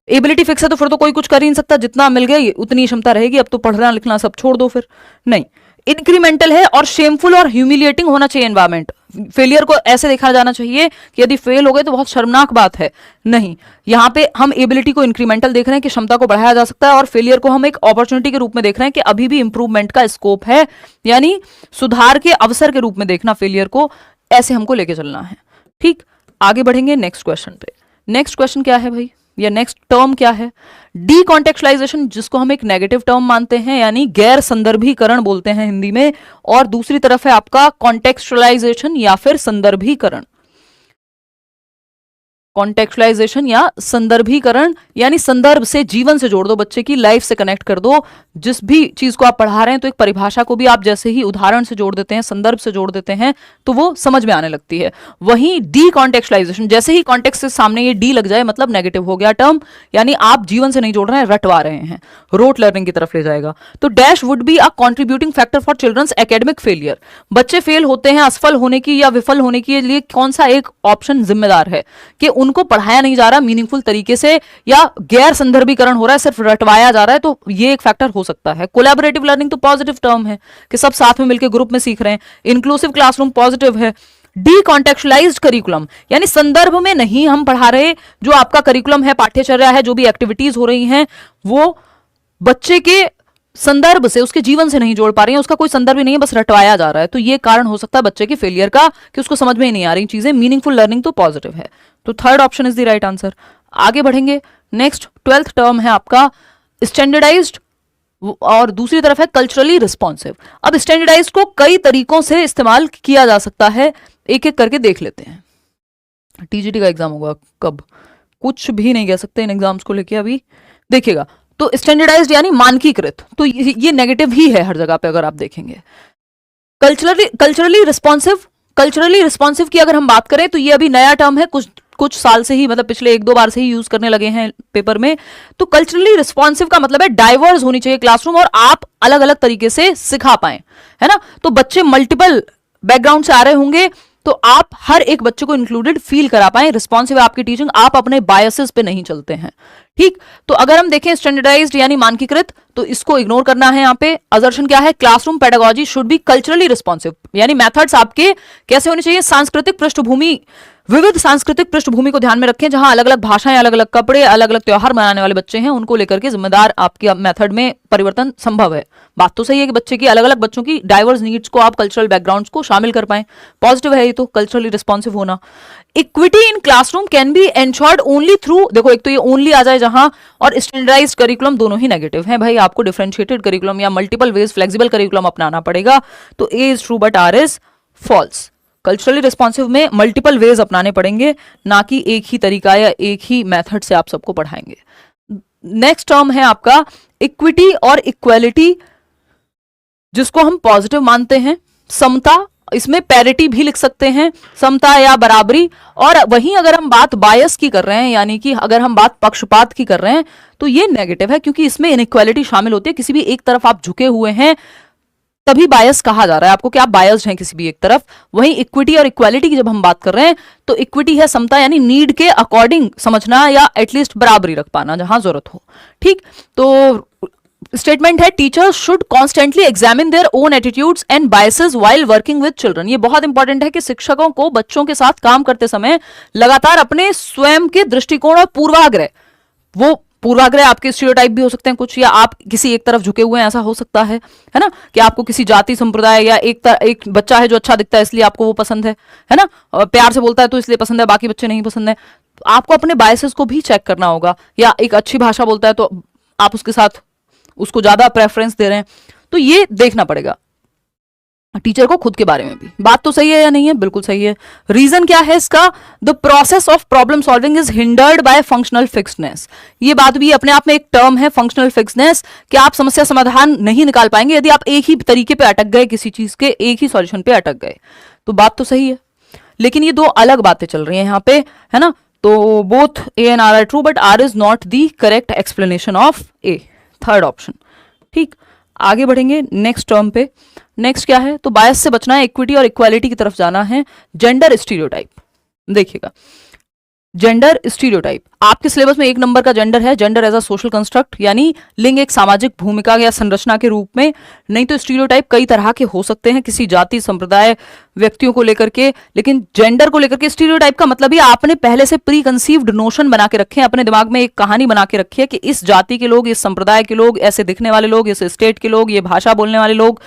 एबिलिटी फिक्स है तो फिर तो कोई कुछ कर ही नहीं सकता, जितना मिल गया उतनी क्षमता रहेगी, अब तो पढ़ना लिखना सब छोड़ दो, फिर नहीं। इंक्रीमेंटल है और शेमफुल और ह्यूमिलिएटिंग होना चाहिए एनवायरमेंट। फेलियर को ऐसे देखा जाना चाहिए कि यदि फेल हो गए तो बहुत शर्मनाक बात है, नहीं। यहां पे हम एबिलिटी को इंक्रीमेंटल देख रहे हैं कि क्षमता को बढ़ाया जा सकता है, और फेलियर को हम एक अपॉर्चुनिटी के रूप में देख रहे हैं कि अभी भी इंप्रूवमेंट का स्कोप है, यानी सुधार के अवसर के रूप में देखना फेलियर को, ऐसे हमको लेके चलना है। ठीक, आगे बढ़ेंगे नेक्स्ट क्वेश्चन पे। नेक्स्ट क्वेश्चन क्या है भाई, या नेक्स्ट टर्म क्या है, डीकॉन्टेक्चुअलाइजेशन, जिसको हम एक नेगेटिव टर्म मानते हैं, यानी गैर संदर्भीकरण बोलते हैं हिंदी में, और दूसरी तरफ है आपका कॉन्टेक्चुअलाइजेशन या फिर संदर्भीकरण। कॉन्टेक्चुअलाइजेशन या संदर्भीकरण, यानी संदर्भ से, जीवन से जोड़ दो, बच्चे की लाइफ से कनेक्ट कर दो। जिस भी चीज को आप पढ़ा रहे हैं तो एक परिभाषा को भी आप जैसे ही उदाहरण से जोड़ देते हैं, संदर्भ से जोड़ देते हैं, तो वो समझ में आने लगती है। वहीं डीकॉन्टेक्चुअलाइजेशन, जैसे ही कॉन्टेक्स्ट के सामने ये डी लग जाए मतलब नेगेटिव हो गया टर्म, यानी आप जीवन से नहीं जोड़ रहे हैं, रटवा रहे हैं, रोट लर्निंग की तरफ ले जाएगा। तो dash would be a contributing factor for children's academic failure, बच्चे फेल होते हैं असफल होने की या विफल होने के लिए कौन सा एक ऑप्शन जिम्मेदार है, कि उनको पढ़ाया नहीं जा रहा मीनिंगफुल तरीके से, या गैर संदर्भीकरण हो रहा है, सिर्फ रटवाया जा रहा है, तो ये एक फैक्टर हो सकता है। कोलैबोरेटिव लर्निंग तो पॉजिटिव टर्म है कि सब साथ में मिलकर ग्रुप में सीख रहे हैं। इंक्लूसिव क्लासरूम पॉजिटिव है। डीकॉन्टेक्चुअलाइज्ड करिकुलम, यानी संदर्भ में नहीं हम पढ़ा रहे, जो आपका करिकुलम है, पाठ्यचर्या है, जो भी एक्टिविटीज हो रही हैं, वो बच्चे के संदर्भ से, उसके जीवन से नहीं जोड़ पा रही है, उसका कोई संदर्भ ही नहीं है, बस रटवाया जा रहा है, तो ये कारण हो सकता है बच्चे के फेलियर का, कि उसको समझ में ही नहीं आ रही चीजें। मीनिंगफुल लर्निंग तो पॉजिटिव है, तो third option is the right answer. आगे बढ़ेंगे, नेक्स्ट 12th टर्म है आपका स्टैंडर्डाइज्ड, और दूसरी तरफ है कल्चरली रिस्पॉन्सिव। अब स्टैंडर्डाइज्ड को कई तरीकों से इस्तेमाल किया जा सकता है, एक एक करके देख लेते हैं। टीजीटी का एग्जाम होगा कब, कुछ भी नहीं कह सकते इन एग्जाम्स को लेके अभी, देखिएगा। तो स्टैंडर्डाइज्ड यानी मानकीकृत, तो ये नेगेटिव ही है हर जगह पे अगर आप देखेंगे। कल्चरली रिस्पॉन्सिव की अगर हम बात करें तो ये अभी नया टर्म है, कुछ साल से ही, मतलब पिछले 1-2 बार से ही यूज करने लगे हैं पेपर में। तो कल्चरली रिस्पॉन्सिव का मतलब है डाइवर्स होनी चाहिए क्लासरूम, और आप अलग अलग तरीके से सिखा पाए, है ना। तो बच्चे मल्टीपल बैकग्राउंड से आ रहे होंगे, तो आप हर एक बच्चे को इंक्लूडेड फील करा पाए। रिस्पॉन्सिव है आपकी टीचिंग, आप अपने बायसेस पे नहीं चलते हैं, ठीक। तो अगर हम देखें स्टैंडर्डाइज्ड यानी मानकीकृत, तो इसको इग्नोर करना है। यहाँ पे असर्शन क्या है, classroom pedagogy should be culturally responsive, यानी मेथड्स आपके कैसे होने चाहिए, सांस्कृतिक पृष्ठभूमि, विविध सांस्कृतिक पृष्ठभूमि को ध्यान में रखें, जहां अलग अलग भाषाएं, अलग अलग कपड़े, अलग अलग त्योहार मनाने वाले बच्चे हैं, उनको लेकर के जिम्मेदार आपके मेथड में परिवर्तन संभव है। बात तो सही है कि बच्चे की अलग अलग बच्चों की डाइवर्स नीड्स को आप कल्चरल बैकग्राउंड्स को शामिल कर पाएं, पॉजिटिव है ये तो, कल्चरली रिस्पॉन्सिव होना। Equity in classroom can be ensured only through, देखो एक तो ये ओनली आ जाए जहां, और स्टैंडर्डाइज्ड करिकुलम दोनों ही नेगेटिव हैं भाई, आपको डिफरेंशिएटेड करिकुलम या मल्टीपल वेज फ्लेक्सिबल करिकुलम अपनाना पड़ेगा। तो A is true but R is false. Culturally responsive में मल्टीपल वेज अपनाने पड़ेंगे, ना कि एक ही तरीका या एक ही मेथड से आप सबको पढ़ाएंगे। नेक्स्ट टर्म है आपका इक्विटी और इक्वालिटी, जिसको हम पॉजिटिव मानते हैं। समता, इसमें पैरिटी भी लिख सकते हैं, समता या बराबरी। और वहीं अगर हम बात बायस की कर रहे हैं, यानी कि अगर हम बात पक्षपात की कर रहे हैं, तो ये नेगेटिव है, क्योंकि इसमें इनइक्वालिटी शामिल होती है। किसी भी एक तरफ आप झुके हुए हैं तभी बायस कहा जा रहा है आपको, कि आप बायस्ड हैं किसी भी एक तरफ। वहीं इक्विटी और इक्वालिटी की जब हम बात कर रहे हैं, तो इक्विटी है समता, यानी नीड के अकॉर्डिंग समझना, या एटलीस्ट बराबरी रख पाना जहां जरूरत हो, ठीक। तो स्टेटमेंट है teachers should constantly examine their own attitudes and biases while working with children. ये बहुत इंपॉर्टेंट है कि शिक्षकों को बच्चों के साथ काम करते समय लगातार अपने स्वयं के दृष्टिकोण और पूर्वाग्रह वो पूर्वाग्रह आपके स्टीरियोटाइप भी हो सकते हैं कुछ, या आप किसी एक तरफ झुके हुए हैं, ऐसा हो सकता है ना, कि आपको किसी जाति संप्रदाय या एक बच्चा है जो अच्छा दिखता है इसलिए आपको वो पसंद है ना, और प्यार से बोलता है तो इसलिए पसंद है, बाकी बच्चे नहीं पसंद है। आपको अपने बायसेस को भी चेक करना होगा, या एक अच्छी भाषा बोलता है तो आप उसके साथ उसको ज्यादा प्रेफरेंस दे रहे हैं, तो ये देखना पड़ेगा टीचर को खुद के बारे में भी। बात तो सही है या नहीं है? बिल्कुल सही है। रीजन क्या है इसका? The process of problem solving is hindered by functional fixedness. ये बात भी अपने आप में एक टर्म है, फंक्शनल फिक्सनेस, कि आप समस्या समाधान नहीं निकाल पाएंगे यदि आप एक ही तरीके पे अटक गए, किसी चीज के एक ही सॉल्यूशन पे अटक गए। तो बात तो सही है, लेकिन ये दो अलग बातें चल रही हैं यहाँ पे, है ना। तो both A and R are true, but R is not the correct explanation of A, third option. ठीक, आगे बढ़ेंगे नेक्स्ट टर्म पे। नेक्स्ट क्या है? तो बायस से बचना है, इक्विटी और इक्वालिटी की तरफ जाना है। जेंडर स्टीरियोटाइप, देखिएगा जेंडर स्टीरियोटाइप, आपके सिलेबस में 1 नंबर का जेंडर है। Gender as a social construct, यानी लिंग एक सामाजिक भूमिका या संरचना के रूप में। नहीं तो स्टीरियोटाइप कई तरह के हो सकते हैं, किसी जाति संप्रदाय व्यक्तियों को लेकर के, लेकिन जेंडर को लेकर के स्टीरियोटाइप का मतलब ही आपने पहले से प्री कंसीव्ड नोशन बना के रखे हैं, अपने दिमाग में एक कहानी बना के रखी है कि इस जाति के लोग, इस संप्रदाय के लोग, ऐसे दिखने वाले लोग, इस स्टेट के लोग, ये भाषा बोलने वाले लोग,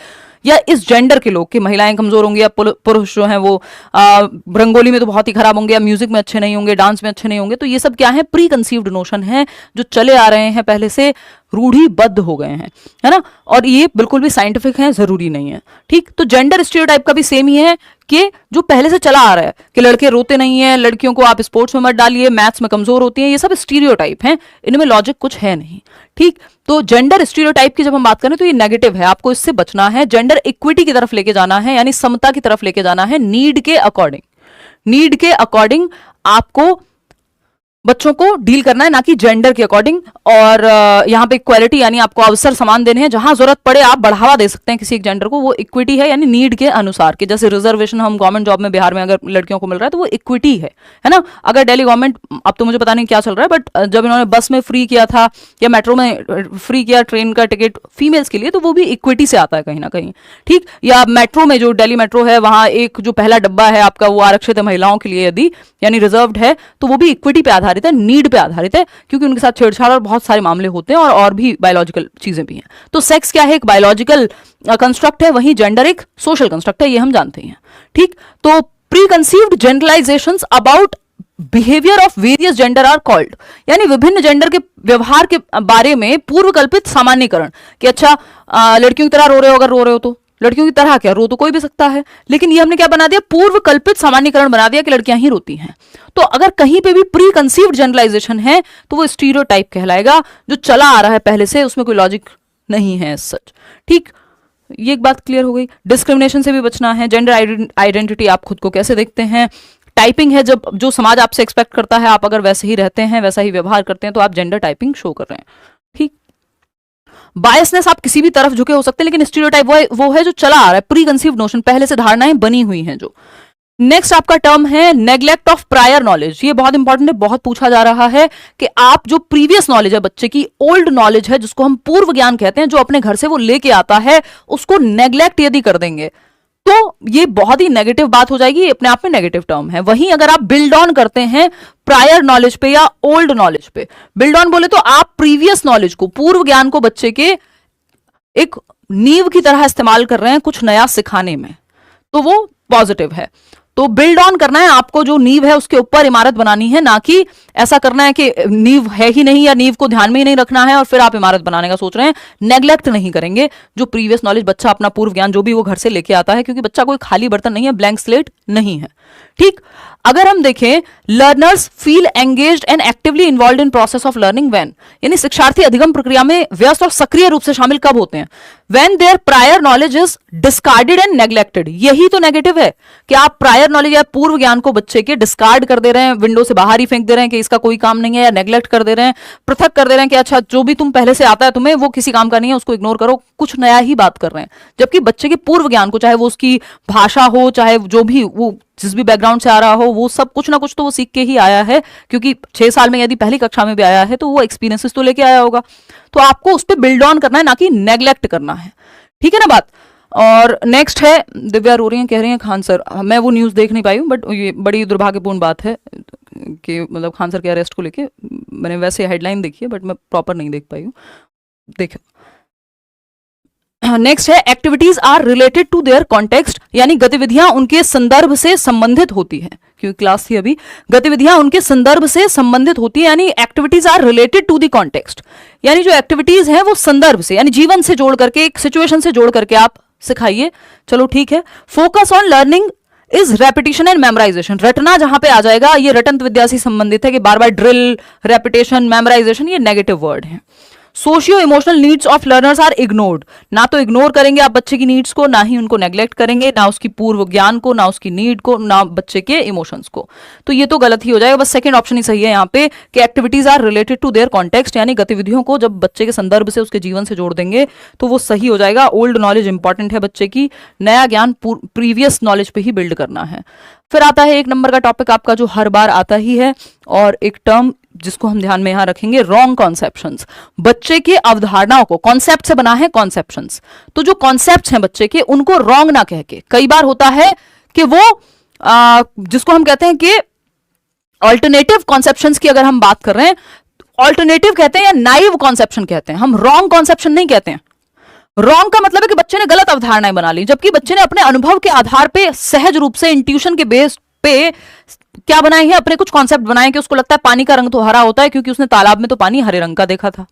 या इस जेंडर के लोग, कि महिलाएं कमजोर होंगी या पुरुष जो हैं वो रंगोली में तो बहुत ही खराब होंगे, या म्यूजिक में अच्छे नहीं होंगे, डांस में अच्छे नहीं होंगे। तो ये सब क्या है? प्री कंसीव्ड नोशन है, जो चले आ रहे हैं, पहले से रूढ़िबद्ध हो गए हैं, है ना। और ये बिल्कुल भी साइंटिफिक है, जरूरी नहीं है। ठीक, तो जेंडर स्टीरियोटाइप का भी सेम ही है कि जो पहले से चला आ रहा है कि लड़के रोते नहीं है, लड़कियों को आप स्पोर्ट्स में मत डालिए, मैथ्स में कमजोर होती हैं, ये सब स्टीरियोटाइप हैं, इनमें लॉजिक कुछ है नहीं। ठीक, तो जेंडर स्टीरियोटाइप की जब हम बात करें तो ये नेगेटिव है, आपको इससे बचना है। जेंडर इक्विटी की तरफ लेके जाना है, यानी समता की तरफ लेके जाना है, नीड के अकॉर्डिंग। नीड के अकॉर्डिंग आपको बच्चों को डील करना है, ना कि जेंडर के अकॉर्डिंग। और यहाँ पे इक्वालिटी, यानी आपको अवसर समान देने हैं, जहां जरूरत पड़े आप बढ़ावा दे सकते हैं किसी एक जेंडर को, वो इक्विटी है, यानी नीड के अनुसार। कि जैसे रिजर्वेशन हम गवर्नमेंट जॉब में बिहार में अगर लड़कियों को मिल रहा है तो वो इक्विटी है ना। अगर दिल्ली गवर्नमेंट, अब तो मुझे पता नहीं क्या चल रहा है, बट जब इन्होंने बस में फ्री किया था या मेट्रो में फ्री किया ट्रेन का टिकट फीमेल्स के लिए, तो वो भी इक्विटी से आता है कहीं ना कहीं। ठीक, या मेट्रो में, जो दिल्ली मेट्रो है, वहां एक जो पहला डब्बा है आपका वो आरक्षित है महिलाओं के लिए, यदि यानी रिजर्व्ड है, तो वो भी इक्विटी पे आधारित है, नीड पे आधारित है, क्योंकि उनके साथ छेड़छाड़ और बहुत सारे मामले होते हैं, और भी बायोलॉजिकल चीजें भी हैं। तो सेक्स क्या है? एक बायोलॉजिकल कंस्ट्रक्ट है, वहीं जेंडर एक सोशल कंस्ट्रक्ट है, ये हम जानते हैं। ठीक, तो preconceived generalisations about behaviour of various gender are called, यानी विभिन्न जेंडर के व्यवहार के बारे में पूर्व कल्पित सामान्यकरण, कि अच्छा लड़कियों की तरह रो रहे हो, अगर रो रहे हो तो लड़कियों की तरह क्या, रो तो कोई भी सकता है, लेकिन ये हमने क्या बना दिया? पूर्व कल्पित सामान्यकरण बना दिया कि लड़कियां ही रोती हैं। तो अगर कहीं पे भी प्री कंसीव्ड जनरलाइजेशन है तो वो स्टीरियोटाइप कहलाएगा, जो चला आ रहा है पहले से, उसमें कोई लॉजिक नहीं है सच। ठीक, ये एक बात क्लियर हो गई। डिस्क्रिमिनेशन से भी बचना है। जेंडर आइडेंटिटी, आप खुद को कैसे देखते हैं। टाइपिंग है, जब जो समाज आपसे एक्सपेक्ट करता है, आप अगर वैसे ही रहते हैं, वैसा ही व्यवहार करते हैं, तो आप जेंडर टाइपिंग शो कर रहे हैं। ठीक, बायसनेस, आप किसी भी तरफ झुके हो सकते हैं, लेकिन स्टीरियोटाइप वो है जो चला आ रहा है, प्री कंसीव्ड नोशन, पहले से धारणाएं बनी हुई हैं जो। नेक्स्ट आपका टर्म है नेग्लेक्ट ऑफ प्रायर नॉलेज। ये बहुत इंपॉर्टेंट है, बहुत पूछा जा रहा है कि आप जो प्रीवियस नॉलेज है बच्चे की, ओल्ड नॉलेज है, जिसको हम पूर्व ज्ञान कहते हैं, जो अपने घर से वो लेके आता है, उसको नेग्लेक्ट यदि कर देंगे तो ये बहुत ही नेगेटिव बात हो जाएगी, अपने आप में नेगेटिव टर्म है। वहीं अगर आप बिल्ड ऑन करते हैं प्रायर नॉलेज पे या ओल्ड नॉलेज पे, बिल्ड ऑन बोले तो आप प्रीवियस नॉलेज को, पूर्व ज्ञान को बच्चे के एक नींव की तरह इस्तेमाल कर रहे हैं कुछ नया सिखाने में, तो वो पॉजिटिव है। तो बिल्ड ऑन करना है आपको, जो नींव है उसके ऊपर इमारत बनानी है, ना कि ऐसा करना है कि नींव है ही नहीं या नींव को ध्यान में ही नहीं रखना है और फिर आप इमारत बनाने का सोच रहे हैं। नेग्लेक्ट नहीं करेंगे जो प्रीवियस नॉलेज बच्चा, अपना पूर्व ज्ञान जो भी वो घर से लेके आता है, क्योंकि बच्चा कोई खाली बर्तन नहीं है, ब्लैंक स्लेट नहीं है। ठीक, अगर हम देखें, learners feel engaged and actively involve in process of learning when, यानी शिक्षार्थी अधिगम प्रक्रिया में व्यस्त और सक्रिय रूप से शामिल कब होते हैं? When their prior knowledge is discarded and neglected. यही तो नेगेटिव है कि आप प्रायर नॉलेज या पूर्व ज्ञान को बच्चे के डिस्कार्ड कर दे रहे हैं, विंडो से बाहर ही फेंक दे रहे हैं कि इसका कोई काम नहीं है, या नेग्लेक्ट कर दे रहे हैं, पृथक कर दे रहे हैं कि अच्छा जो भी तुम पहले से आता है तुम्हें, वो किसी काम का नहीं है, उसको इग्नोर करो, कुछ नया ही बात कर रहे हैं। जबकि बच्चे के पूर्व ज्ञान को, चाहे वो उसकी भाषा हो, चाहे जो भी वो जिस भी बैकग्राउंड से आ रहा हो, वो सब कुछ ना कुछ तो वो सीख के ही आया है, क्योंकि 6 साल में यदि पहली कक्षा में भी आया है तो वो एक्सपीरियंसेस तो लेके आया होगा। तो आपको उस पर बिल्ड ऑन करना है, ना कि नेग्लेक्ट करना है। ठीक है ना बात। और नेक्स्ट है, दिव्या रो रही हैं, कह रही हैं खान सर मैं वो न्यूज़ देख नहीं पाई हूँ, बट ये बड़ी दुर्भाग्यपूर्ण बात है, कि मतलब खान सर के अरेस्ट को लेके, मैंने वैसे हेडलाइन देखी है बट मैं प्रॉपर नहीं देख पाई हूँ। देखो नेक्स्ट है activities are related to their context, यानी गतिविधियां उनके संदर्भ से संबंधित होती हैं, क्योंकि क्लास थी अभी। गतिविधियां उनके संदर्भ से संबंधित होती है, यानी activities are related to the context, यानी जो एक्टिविटीज हैं वो संदर्भ से यानी जीवन से जोड़ करके, एक सिचुएशन से जोड़ करके आप सिखाइए। चलो ठीक है। Focus on learning is repetition and memorisation, रटना जहां पे आ जाएगा ये रटन विद्या से संबंधित है कि बार बार ड्रिल, रेपिटेशन, मेमोराइजेशन ये नेगेटिव वर्ड हैं। Socio emotional needs of learners are ignored, ना तो इग्नोर करेंगे आप बच्चे की नीड्स को, ना ही उनको नेग्लेक्ट करेंगे, ना उसकी पूर्व ज्ञान को, ना उसकी नीड को, ना बच्चे के इमोशंस को, तो ये तो गलत ही हो जाएगा। बस सेकंड ऑप्शन ही सही है यहाँ पे कि activities are related to their context, यानी गतिविधियों को जब बच्चे के संदर्भ से, उसके जीवन से जोड़ देंगे तो वो सही हो जाएगा। ओल्ड नॉलेज इंपॉर्टेंट है बच्चे की, नया ज्ञान प्रीवियस नॉलेज पे ही बिल्ड करना है। फिर आता है एक नंबर का टॉपिक आपका जो हर बार आता ही है, और एक टर्म जिसको हम ध्यान में यहां रखेंगे, रॉन्ग कॉन्सेप्शंस। बच्चे की अवधारणाओं को, कॉन्सेप्ट से बना है कॉन्सेप्शंस, तो जो कॉन्सेप्ट्स हैं बच्चे के उनको रॉन्ग ना कह के, कई बार होता है कि वो जिसको हम कहते हैं कि ऑल्टरनेटिव कॉन्सेप्शंस की अगर हम बात कर रहे हैं, ऑल्टरनेटिव कहते हैं या नाइव कॉन्सेप्शन कहते हैं, हम रॉन्ग कॉन्सेप्शन नहीं कहते हैं। रॉन्ग का मतलब है कि बच्चे ने गलत अवधारणाएं बना ली, जबकि बच्चे ने अपने अनुभव के आधार पे सहज रूप से इंट्यूशन के बेस पे क्या बनाए हैं, अपने कुछ कॉन्सेप्ट बनाए कि उसको लगता है पानी का रंग तो हरा होता है क्योंकि उसने तालाब में तो पानी हरे रंग का देखा था।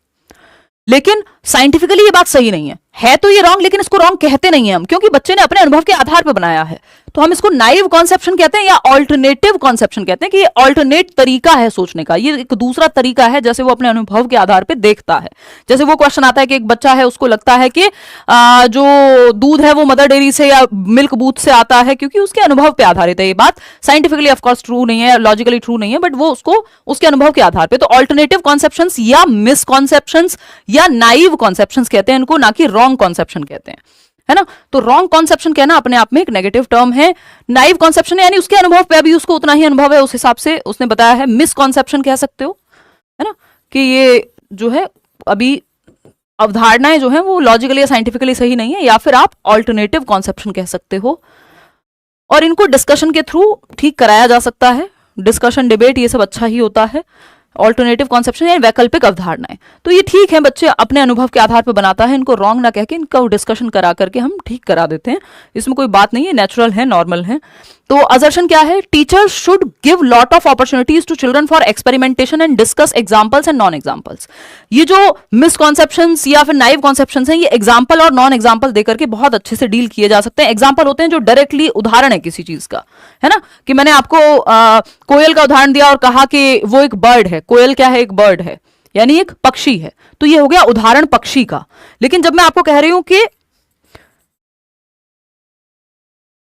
लेकिन साइंटिफिकली ये बात सही नहीं है तो ये रॉन्ग, लेकिन इसको रॉन्ग कहते नहीं है हम, क्योंकि बच्चे ने अपने अनुभव के आधार पर बनाया है। तो हम इसको नाइव कॉन्सेप्शन कहते हैं या ऑल्टरनेटिव कॉन्सेप्शन कहते हैं कि ये ऑल्टरनेट तरीका है सोचने का, ये एक दूसरा तरीका है जैसे वो अपने अनुभव के आधार पर देखता है। जैसे वो क्वेश्चन आता है कि एक बच्चा है, उसको लगता है कि जो दूध है वो मदर डेयरी से या मिल्क बूथ से आता है क्योंकि उसके अनुभव पर आधारित है। ये बात साइंटिफिकली ऑफकोर्स ट्रू नहीं है, लॉजिकली ट्रू नहीं है, बट वो उसको उसके अनुभव के आधार पर, तो ऑल्टरनेटिव कॉन्सेप्शंस या मिसकॉन्सेप्शंस या नाइव कॉन्सेप्शंस कहते हैं इनको, ना कि रॉन्ग कॉन्सेप्शन कहते हैं, है ना। तो रॉन्ग कॉन्सेप्शन कहना अपने आप में एक नेगेटिव टर्म है। नाइव कॉन्सेप्शन यानी उसके अनुभव पे अभी उसको उतना ही अनुभव है, उस हिसाब से उसने बताया है। मिसकॉन्सेप्शन कह सकते हो, है ना, कि ये जो है अभी अवधारणाएं जो है वो लॉजिकली या साइंटिफिकली सही नहीं है, या फिर आप ऑल्टरनेटिव कॉन्सेप्शन कह सकते हो। और इनको डिस्कशन के थ्रू ठीक कराया जा सकता है, डिस्कशन, डिबेट, ये सब अच्छा ही होता है। ऑल्टरनेटिव कॉन्सेप्शन यानी वैकल्पिक अवधारणाएं, तो ये ठीक है, बच्चे अपने अनुभव के आधार पर बनाता है, इनको रॉन्ग ना कह के इनको डिस्कशन करा करके हम ठीक करा देते हैं, इसमें कोई बात नहीं है, नेचुरल है, नॉर्मल है। तो असर्शन क्या है, teachers should give lot of opportunities to children for experimentation and discuss examples and non examples. ये जो मिसकॉन्सेप्शंस या फिर नाइव कॉन्सेप्शंस हैं, ये एग्जांपल और नॉन एग्जांपल देकर के बहुत अच्छे से डील किए जा सकते हैं। एग्जांपल होते हैं जो डायरेक्टली उदाहरण है किसी चीज का, है ना, कि मैंने आपको कोयल का उदाहरण दिया और कहा कि वो एक बर्ड है। कोयल क्या है, एक बर्ड है, यानी एक पक्षी है, तो ये हो गया उदाहरण पक्षी का। लेकिन जब मैं आपको कह रही हूं कि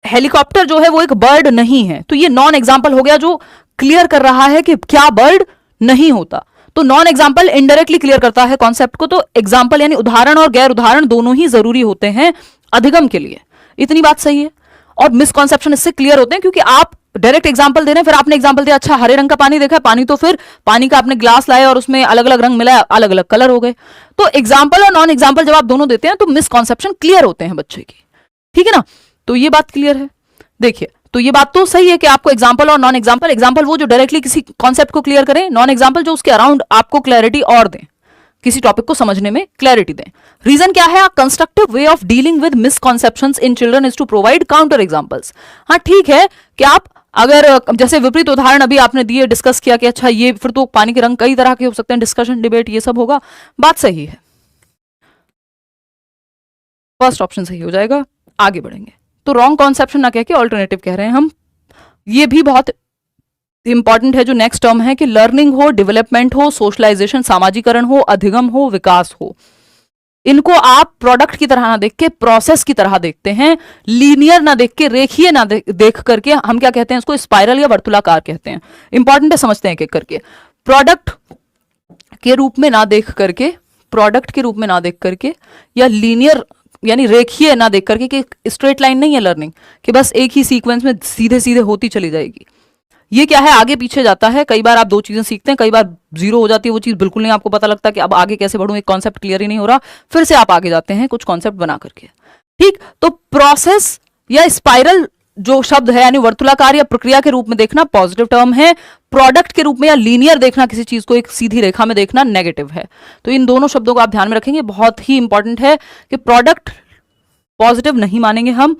हेलीकॉप्टर जो है वो एक बर्ड नहीं है, तो ये नॉन एग्जाम्पल हो गया जो क्लियर कर रहा है कि क्या बर्ड नहीं होता। तो नॉन एग्जाम्पल इनडायरेक्टली क्लियर करता है कॉन्सेप्ट को। तो एग्जाम्पल यानी उदाहरण और गैर उदाहरण दोनों ही जरूरी होते हैं अधिगम के लिए, इतनी बात सही है। और मिसकॉन्सेप्शन इससे क्लियर होते हैं क्योंकि आप डायरेक्ट एग्जाम्पल दे रहे हैं, फिर आपने एग्जाम्पल दिया, अच्छा हरे रंग का पानी देखा है, पानी तो फिर पानी का आपने ग्लास लाया और उसमें अलग अलग रंग मिलाया, अलग अलग कलर हो गए। तो एग्जाम्पल और नॉन एग्जाम्पल जब आप दोनों देते हैं तो मिसकॉन्सेप्शन क्लियर होते हैं बच्चे की, ठीक है ना। तो ये बात क्लियर है। देखिए, तो ये बात तो सही है कि आपको एग्जाम्पल और नॉन एग्जाम्पल, एग्जाम्पल वो जो डायरेक्टली किसी कॉन्सेप्ट को क्लियर करें, नॉन एग्जाम्पल जो उसके अराउंड आपको क्लैरिटी और दें, किसी टॉपिक को समझने में क्लैरिटी दें। रीजन क्या है, constructive way of dealing with misconceptions in children is to provide counter examples. हाँ ठीक है कि आप अगर जैसे विपरीत उदाहरण अभी आपने दिए, डिस्कस किया कि अच्छा ये फिर तो पानी के रंग कई तरह के हो सकते हैं, डिस्कशन, डिबेट, ये सब होगा, बात सही है, फर्स्ट ऑप्शन सही हो जाएगा। आगे बढ़ेंगे तो रॉन्ग कॉन्सेप्शन ना कह के ऑल्टरनेटिव कह रहे हैं हम। ये भी बहुत इंपॉर्टेंट है जो नेक्स्ट टर्म है कि लर्निंग हो, डेवलपमेंट हो, सोशलाइजेशन, सामाजिकरण हो, अधिगम हो, विकास हो, इनको आप प्रोडक्ट की तरह ना देख के प्रोसेस की तरह देखते हैं, लीनियर ना देख के, रेखीय ना देख करके। हम क्या कहते हैं इसको, स्पाइरल या वर्तुलाकार कहते हैं। इंपॉर्टेंट है, समझते हैं एक एक करके। प्रोडक्ट के रूप में ना देख करके, प्रोडक्ट के रूप में ना देख करके, या लीनियर यानी रेखीय ना देख करके, कि स्ट्रेट लाइन नहीं है लर्निंग कि बस एक ही सीक्वेंस में सीधे सीधे होती चली जाएगी। ये क्या है, आगे पीछे जाता है। कई बार आप दो चीजें सीखते हैं, कई बार जीरो हो जाती है वो चीज, बिल्कुल नहीं आपको पता लगता कि अब आगे कैसे बढ़ूं, एक कॉन्सेप्ट क्लियर ही नहीं हो रहा, फिर से आप आगे जाते हैं कुछ कॉन्सेप्ट बना करके, ठीक। तो प्रोसेस या स्पाइरल जो शब्द है यानी वर्तुलाकार या प्रक्रिया के रूप में देखना पॉजिटिव टर्म है। प्रोडक्ट के रूप में या लीनियर देखना, किसी चीज को एक सीधी रेखा में देखना नेगेटिव है। तो इन दोनों शब्दों को आप ध्यान में रखेंगे, बहुत ही इंपॉर्टेंट है कि प्रोडक्ट पॉजिटिव नहीं मानेंगे हम।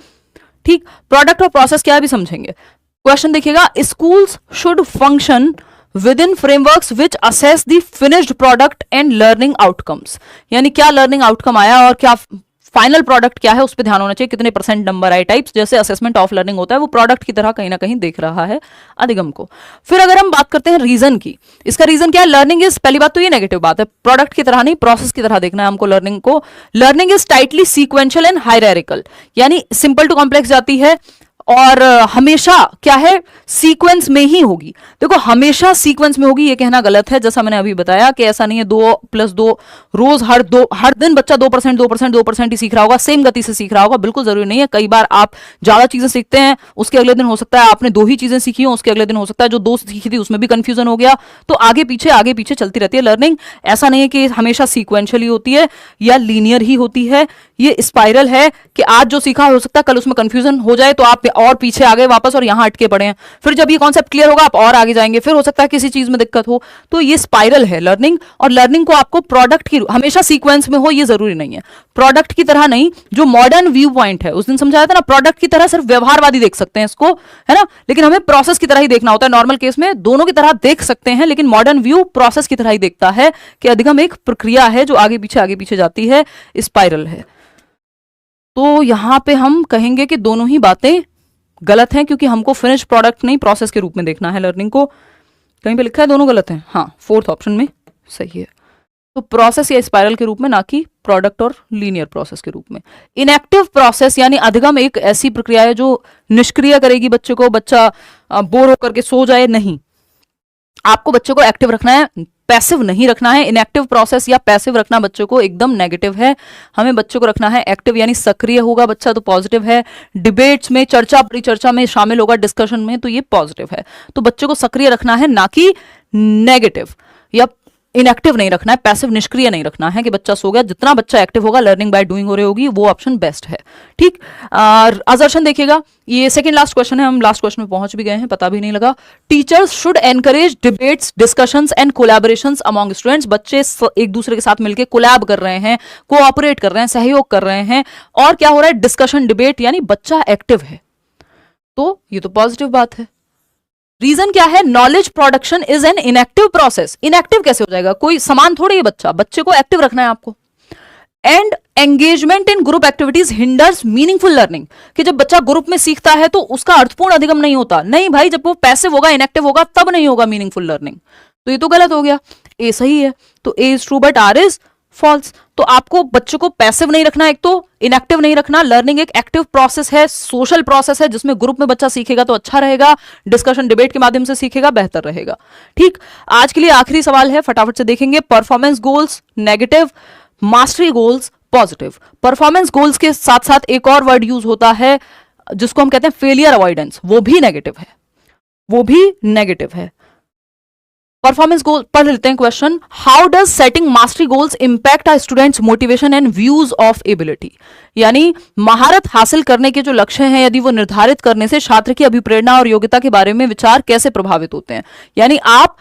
ठीक, प्रोडक्ट और प्रोसेस क्या भी समझेंगे। क्वेश्चन देखिएगा, schools should function with in frameworks which assess the finished product and learning outcomes. यानी क्या लर्निंग आउटकम आया और क्या फाइनल प्रोडक्ट क्या है, उस पर ध्यान होना चाहिए, कितने परसेंट नंबर आए। टाइप्स जैसे असेसमेंट ऑफ लर्निंग होता है, वो प्रोडक्ट की तरह कहीं ना कहीं देख रहा है अधिगम को। फिर अगर हम बात करते हैं रीजन की, इसका रीजन क्या है, लर्निंग इज, पहली बात तो ये नेगेटिव बात है, प्रोडक्ट की तरह नहीं प्रोसेस की तरह देखना है हमको लर्निंग को। Learning is tightly sequential and hierarchical, यानी सिंपल टू कॉम्प्लेक्स जाती है और हमेशा क्या है, सीक्वेंस में ही होगी। देखो हमेशा सीक्वेंस में होगी ये कहना गलत है, जैसा मैंने अभी बताया कि ऐसा नहीं है 2+2 रोज हर दिन बच्चा 2% ही सीख रहा होगा, सेम गति से सीख रहा होगा, बिल्कुल जरूरी नहीं है। कई बार आप ज्यादा चीजें सीखते हैं, उसके अगले दिन हो सकता है आपने 2 ही चीजें सीखी हो, उसके अगले दिन हो सकता है जो 2 सीखी थी उसमें भी कंफ्यूजन हो गया। तो आगे पीछे चलती रहती है लर्निंग। ऐसा नहीं है कि हमेशा सीक्वेंशियली होती है या लीनियर ही होती है, ये स्पाइरल है कि आज जो सीखा हो सकता है कल उसमें कंफ्यूजन हो जाए तो आप और पीछे आ गए वापस और यहां अटके पड़े हैं। फिर जब ये कॉन्सेप्ट क्लियर होगा आप और आगे जाएंगे, फिर हो सकता है किसी चीज में दिक्कत हो। तो ये स्पाइरल है लर्निंग, और लर्निंग को आपको प्रोडक्ट की हमेशा सीक्वेंस में हो ये जरूरी नहीं है। प्रोडक्ट की तरह नहीं, जो मॉडर्न व्यू पॉइंट है उस दिन समझाया था ना, प्रोडक्ट की तरह सिर्फ व्यवहारवादी देख सकते हैं इसको, है ना, लेकिन हमें प्रोसेस की तरह ही देखना होता है। नॉर्मल केस में दोनों की तरह देख सकते हैं, लेकिन मॉडर्न व्यू प्रोसेस की तरह ही देखता है कि अधिगम एक प्रक्रिया है जो आगे पीछे जाती है, स्पाइरल है। तो यहां पे हम कहेंगे कि दोनों ही बातें गलत हैं, क्योंकि हमको फिनिश प्रोडक्ट नहीं प्रोसेस के रूप में देखना है लर्निंग को। कहीं पे लिखा है दोनों गलत हैं, हाँ 4th ऑप्शन में सही है। तो प्रोसेस या स्पाइरल के रूप में, ना कि प्रोडक्ट और लीनियर प्रोसेस के रूप में। इनएक्टिव प्रोसेस यानी अधिगम एक ऐसी प्रक्रिया है जो निष्क्रिय करेगी बच्चे को, बच्चा बोर होकर के सो जाए, नहीं, आपको बच्चे को एक्टिव रखना है, पैसिव नहीं रखना है। इनएक्टिव प्रोसेस या पैसिव रखना बच्चे को एकदम नेगेटिव है। हमें बच्चे को रखना है एक्टिव, यानी सक्रिय होगा बच्चा तो पॉजिटिव है। डिबेट्स में, परिचर्चा में शामिल होगा, डिस्कशन में, तो ये पॉजिटिव है। तो बच्चे को सक्रिय रखना है, ना कि नेगेटिव या इनएक्टिव नहीं रखना है, पैसिव निष्क्रिय नहीं रखना है कि बच्चा सो गया। जितना बच्चा एक्टिव होगा, लर्निंग बाय डूइंग हो रही होगी, वो ऑप्शन बेस्ट है। ठीक, असर्शन देखिएगा, ये सेकंड लास्ट क्वेश्चन है, हम लास्ट क्वेश्चन में पहुंच भी गए हैं, पता भी नहीं लगा। Teachers should encourage debates, discussions and collaborations among students. बच्चे एक दूसरे के साथ मिलकर कोलैब कर रहे हैं, कोऑपरेट कर रहे हैं, सहयोग कर रहे हैं, और क्या हो रहा है, डिस्कशन डिबेट, यानी बच्चा एक्टिव है। तो ये तो पॉजिटिव बात है। रीजन क्या है, knowledge production is an inactive process. Inactive कैसे हो जाएगा, कोई समान थोड़ी है बच्चा, बच्चे को एक्टिव रखना है आपको। And engagement in group activities hinders meaningful learning, कि जब बच्चा ग्रुप में सीखता है तो उसका अर्थपूर्ण अधिगम नहीं होता। नहीं भाई, जब वो पैसिव होगा, इनएक्टिव होगा, तब नहीं होगा मीनिंगफुल लर्निंग। तो ये तो गलत हो गया, ए सही है, तो A is true but R is false. तो आपको बच्चों को पैसिव नहीं रखना, एक तो इनएक्टिव नहीं रखना। लर्निंग एक एक्टिव प्रोसेस है, सोशल प्रोसेस है, जिसमें ग्रुप में बच्चा सीखेगा तो अच्छा रहेगा, डिस्कशन डिबेट के माध्यम से सीखेगा, बेहतर रहेगा। ठीक, आज के लिए आखिरी सवाल है, फटाफट से देखेंगे। Performance goals negative, mastery goals positive. Performance goals के साथ साथ एक और वर्ड यूज होता है जिसको हम कहते हैं फेलियर अवॉइडेंस, वो भी नेगेटिव है, वो भी नेगेटिव है। परफॉर्मेंस गोल पढ़ लेते हैं question. How does setting mastery goals impact our students motivation and views of ability. यानी महारत हासिल करने के जो लक्ष्य हैं, यदि वो निर्धारित करने से छात्र की अभिप्रेरणा और योग्यता के बारे में विचार कैसे प्रभावित होते हैं। यानी आप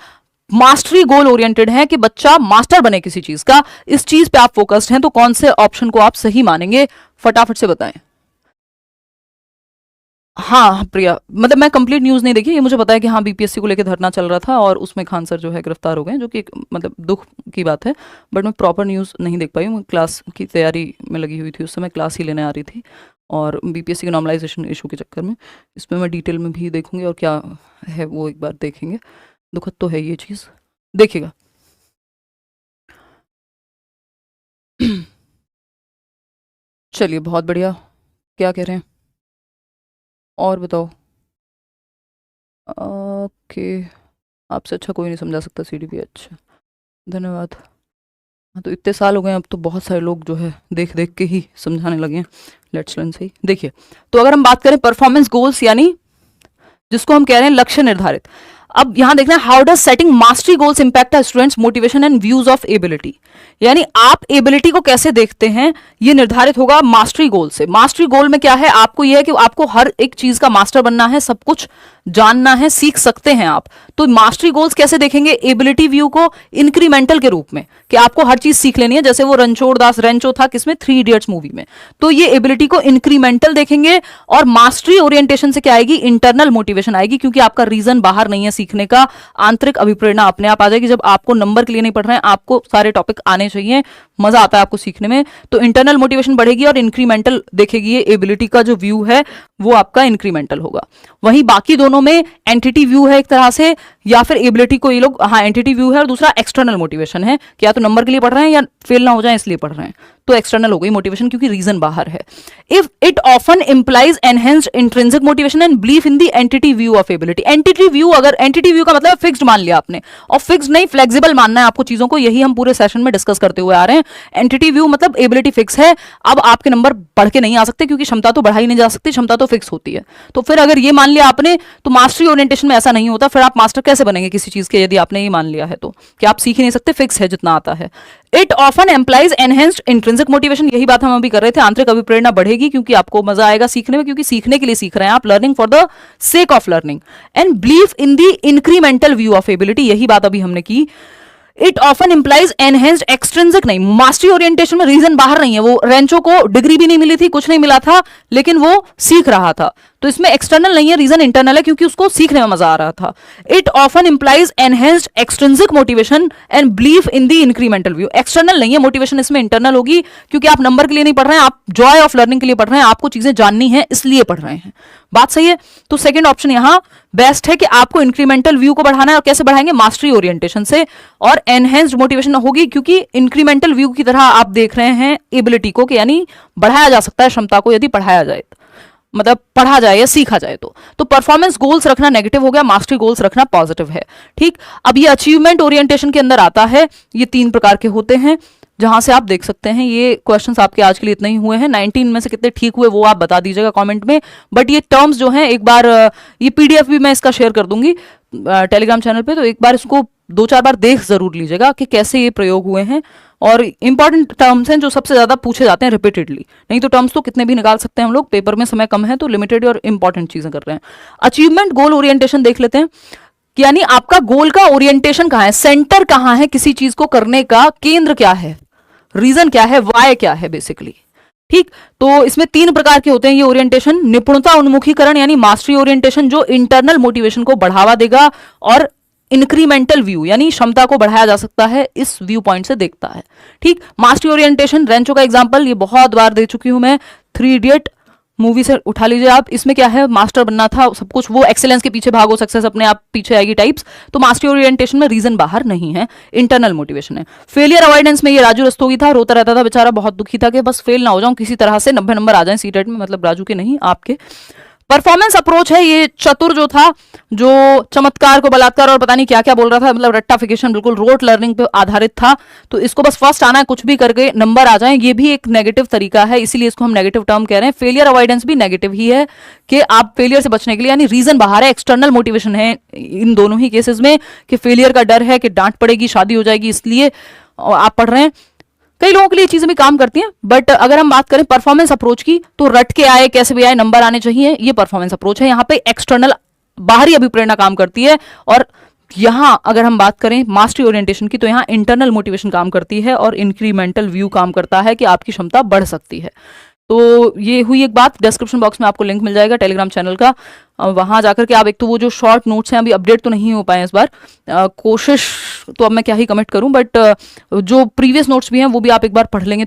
मास्टरी गोल ओरिएंटेड है कि बच्चा मास्टर बने किसी चीज का, इस चीज पे आप फोकस्ड हैं, तो कौन से ऑप्शन को आप सही मानेंगे, फटाफट से बताएं। हाँ प्रिया, मतलब मैं कंप्लीट न्यूज़ नहीं देखी, ये मुझे पता है कि हाँ बीपीएससी को लेकर धरना चल रहा था और उसमें खान सर जो है गिरफ्तार हो गए, जो कि मतलब दुख की बात है, बट मैं प्रॉपर न्यूज़ नहीं देख पाई हूँ। क्लास की तैयारी में लगी हुई थी, उस समय क्लास ही लेने आ रही थी, और बीपीएससी के नॉर्मलाइजेशन इशू के चक्कर में इसमें मैं डिटेल में भी देखूंगी और क्या है वो एक बार देखेंगे। दुखद तो है ये चीज़, देखिएगा। चलिए बहुत बढ़िया, क्या कह रहे हैं और बताओ। ओके, आपसे अच्छा कोई नहीं समझा सकता सीडीपी, अच्छा धन्यवाद। हाँ तो इतने साल हो गए, अब तो बहुत सारे लोग जो है देख देख के ही समझाने लगे हैं। लेट्स लर्न सही। देखिए, तो अगर हम बात करें परफॉर्मेंस गोल्स, यानी जिसको हम कह रहे हैं लक्ष्य निर्धारित, अब यहां देखना है how does setting mastery goals impact students motivation and views of ability, यानी आप एबिलिटी को कैसे देखते हैं ये निर्धारित होगा मास्टरी गोल से। मास्टरी गोल में क्या है, आपको यह है कि आपको हर एक चीज का मास्टर बनना है, सब कुछ जानना है, सीख सकते हैं आप। तो मास्टरी गोल्स कैसे देखेंगे, एबिलिटी व्यू को इंक्रीमेंटल के रूप में, कि आपको हर चीज सीख लेनी है, जैसे वो रणछोड़ दास रेंचो था किसमें, 3 इडियट्स मूवी में। तो ये एबिलिटी को इंक्रीमेंटल देखेंगे। और मास्टरी ओरिएंटेशन से क्या आएगी, इंटरनल मोटिवेशन आएगी, क्योंकि आपका रीजन बाहर नहीं है सीखने का, आंतरिक अभिप्रेरणा अपने आप आ जाएगी। जब आपको नंबर के लिए नहीं पढ़ रहे हैं, आपको सारे टॉपिक आने चाहिए, मजा आता है आपको सीखने में, तो इंटरनल मोटिवेशन बढ़ेगी और इंक्रीमेंटल देखेगी। ये एबिलिटी का जो व्यू है वो आपका इंक्रीमेंटल होगा। वहीं बाकी दोनों में एंटिटी व्यू है एक तरह से, या फिर एबिलिटी को ये लोग, हाँ एंटिटी व्यू है, और दूसरा एक्सटर्नल मोटिवेशन है कि या तो नंबर के लिए पढ़ रहे हैं या फेल ना हो जाए इसलिए पढ़ रहे हैं, तो एक्सटर्नल हो गई मोटिवेशन क्योंकि रीजन बाहर है। If it often implies enhanced intrinsic motivation and belief in the entity view of ability. Entity view, अगर एंटिटी व्यू का मतलब फिक्स्ड मान लिया आपने, और फिक्स्ड नहीं फ्लेक्सिबल मानना है आपको चीजों को, यही हम पूरे सेशन में डिस्कस करते हुए आ रहे हैं। एंटिटी व्यू मतलब एबिलिटी फिक्स है, अब आपके नंबर बढ़ के नहीं आ सकते क्योंकि क्षमता तो बढ़ाई नहीं जा सकती, क्षमता तो फिक्स होती है। तो फिर अगर ये मान लिया आपने, तो मास्टरी ओरिएंटेशन में ऐसा नहीं होता, फिर आप मास्टर कैसे बनेंगे किसी चीज के, यदि आपने ये मान लिया है तो कि आप सीख ही नहीं सकते, फिक्स है जितना आता है। It often employs enhanced intrinsic motivation, यही बात हम अभी कर रहे थे, आंतरिक अभिप्रेरणा बढ़ेगी क्योंकि आपको मजा आएगा सीखने में, क्योंकि सीखने के लिए सीख रहे हैं आप, learning for the sake of learning. And belief in the incremental view of ability, यही बात अभी हमने की। It often implies enhanced extrinsic, नहीं मास्टरी ओरिएंटेशन में रीजन बाहर नहीं है, वो रेंचो को डिग्री भी नहीं मिली थी, कुछ नहीं मिला था, लेकिन वो सीख रहा था, तो इसमें एक्सटर्नल नहीं है, रीजन इंटरनल है क्योंकि उसको सीखने में मजा आ रहा था। It often implies enhanced extrinsic motivation and belief in the incremental view, external नहीं है मोटिवेशन, इसमें इंटरनल होगी क्योंकि आप नंबर के लिए नहीं पढ़ रहे हैं, आप जॉय ऑफ लर्निंग के लिए पढ़ रहे हैं, आपको चीजें जाननी है इसलिए पढ़ रहे हैं। बात सही है। तो सेकंड ऑप्शन यहां बेस्ट है कि आपको इंक्रीमेंटल व्यू को बढ़ाना है, और कैसे बढ़ाएंगे, मास्टरी ओरिएंटेशन से। और एनहेंस्ड मोटिवेशन होगी क्योंकि इंक्रीमेंटल व्यू की तरह आप देख रहे हैं एबिलिटी को, कि यानी बढ़ाया जा सकता है क्षमता को यदि पढ़ाया जाए, मतलब पढ़ा जाए या सीखा जाए तो परफॉर्मेंस गोल्स रखना नेगेटिव हो गया, मास्टरी गोल्स रखना पॉजिटिव है। ठीक, अब ये अचीवमेंट ओरिएंटेशन के अंदर आता है, ये 3 प्रकार के होते हैं, जहां से आप देख सकते हैं। ये क्वेश्चंस आपके आज के लिए इतने ही हुए हैं, 19 में से कितने ठीक हुए वो आप बता दीजिएगा कमेंट में। बट ये टर्म्स जो हैं, एक बार ये पीडीएफ भी मैं इसका शेयर कर दूंगी टेलीग्राम चैनल पे, तो एक बार इसको 2-4 बार देख जरूर लीजिएगा कि कैसे ये प्रयोग हुए हैं, और इंपॉर्टेंट टर्म्स हैं जो सबसे ज्यादा पूछे जाते हैं रिपीटेडली। नहीं तो टर्म्स तो कितने भी निकाल सकते हैं हम लोग, पेपर में समय कम है तो लिमिटेड और इंपॉर्टेंट चीजें कर रहे हैं। अचीवमेंट गोल ओरिएंटेशन देख लेते हैं, यानी आपका गोल का ओरिएंटेशन कहां है, सेंटर कहां है किसी चीज को करने का, केंद्र क्या है, रीजन क्या है, वाय क्या है बेसिकली। ठीक, तो इसमें 3 प्रकार के होते हैं ये ओरिएंटेशन। निपुणता उन्मुखीकरण यानी मास्टरी ओरिएंटेशन, जो इंटरनल मोटिवेशन को बढ़ावा देगा, और इंक्रीमेंटल व्यू यानी क्षमता को बढ़ाया जा सकता है, इस व्यू पॉइंट से देखता है। ठीक, मास्टरी ओरिएंटेशन, रेंचो का एग्जांपल ये बहुत बार दे चुकी हूं मैं, 3 इडियट मूवी से उठा लीजिए आप, इसमें क्या है, मास्टर बनना था सब कुछ, वो एक्सेलेंस के पीछे भागो सक्सेस अपने आप पीछे आएगी टाइप्स। तो मास्टरी ओरिएंटेशन में रीजन बाहर नहीं है, इंटरनल मोटिवेशन है। फेलियर अवॉइडेंस में ये राजू रस्तोगी था, रोता रहता था बेचारा, बहुत दुखी था कि बस फेल ना हो जाऊं किसी तरह से, 90 नंबर आ जाए सीटेट में, मतलब राजू के नहीं आपके। परफॉर्मेंस अप्रोच है, ये चतुर जो था, जो चमत्कार को बलात्कार और पता नहीं क्या क्या बोल रहा था, मतलब रट्टाफिकेशन, बिल्कुल रोट लर्निंग पे आधारित था, तो इसको बस फर्स्ट आना है, कुछ भी करके नंबर आ जाए, ये भी एक नेगेटिव तरीका है, इसीलिए इसको हम नेगेटिव टर्म कह रहे हैं। फेलियर अवॉइडेंस भी नेगेटिव ही है, कि आप फेलियर से बचने के लिए, यानी रीजन बाहर है, एक्सटर्नल मोटिवेशन है इन दोनों ही केसेस में, कि फेलियर का डर है कि डांट पड़ेगी, शादी हो जाएगी, इसलिए आप पढ़ रहे हैं। कई लोगों के लिए चीजें भी काम करती हैं, बट अगर हम बात करें परफॉर्मेंस अप्रोच की, तो रट के आए कैसे भी आए नंबर आने चाहिए, ये परफॉर्मेंस अप्रोच है। यहाँ पे एक्सटर्नल बाहरी अभिप्रेरणा काम करती है, और यहां अगर हम बात करें मास्टरी ओरिएंटेशन की, तो यहाँ इंटरनल मोटिवेशन काम करती है और इंक्रीमेंटल व्यू काम करता है कि आपकी क्षमता बढ़ सकती है। तो ये हुई एक बात। डिस्क्रिप्शन बॉक्स में आपको लिंक मिल जाएगा टेलीग्राम चैनल का, वहां जाकर के आप एक तो वो जो शॉर्ट नोट्स हैं, अभी अपडेट तो नहीं हो पाए इस बार, कोशिश तो अब मैं क्या ही कमेंट करूं, बट जो प्रीवियस नोट्स भी हैं वो भी आप एक बार पढ़ लेंगे।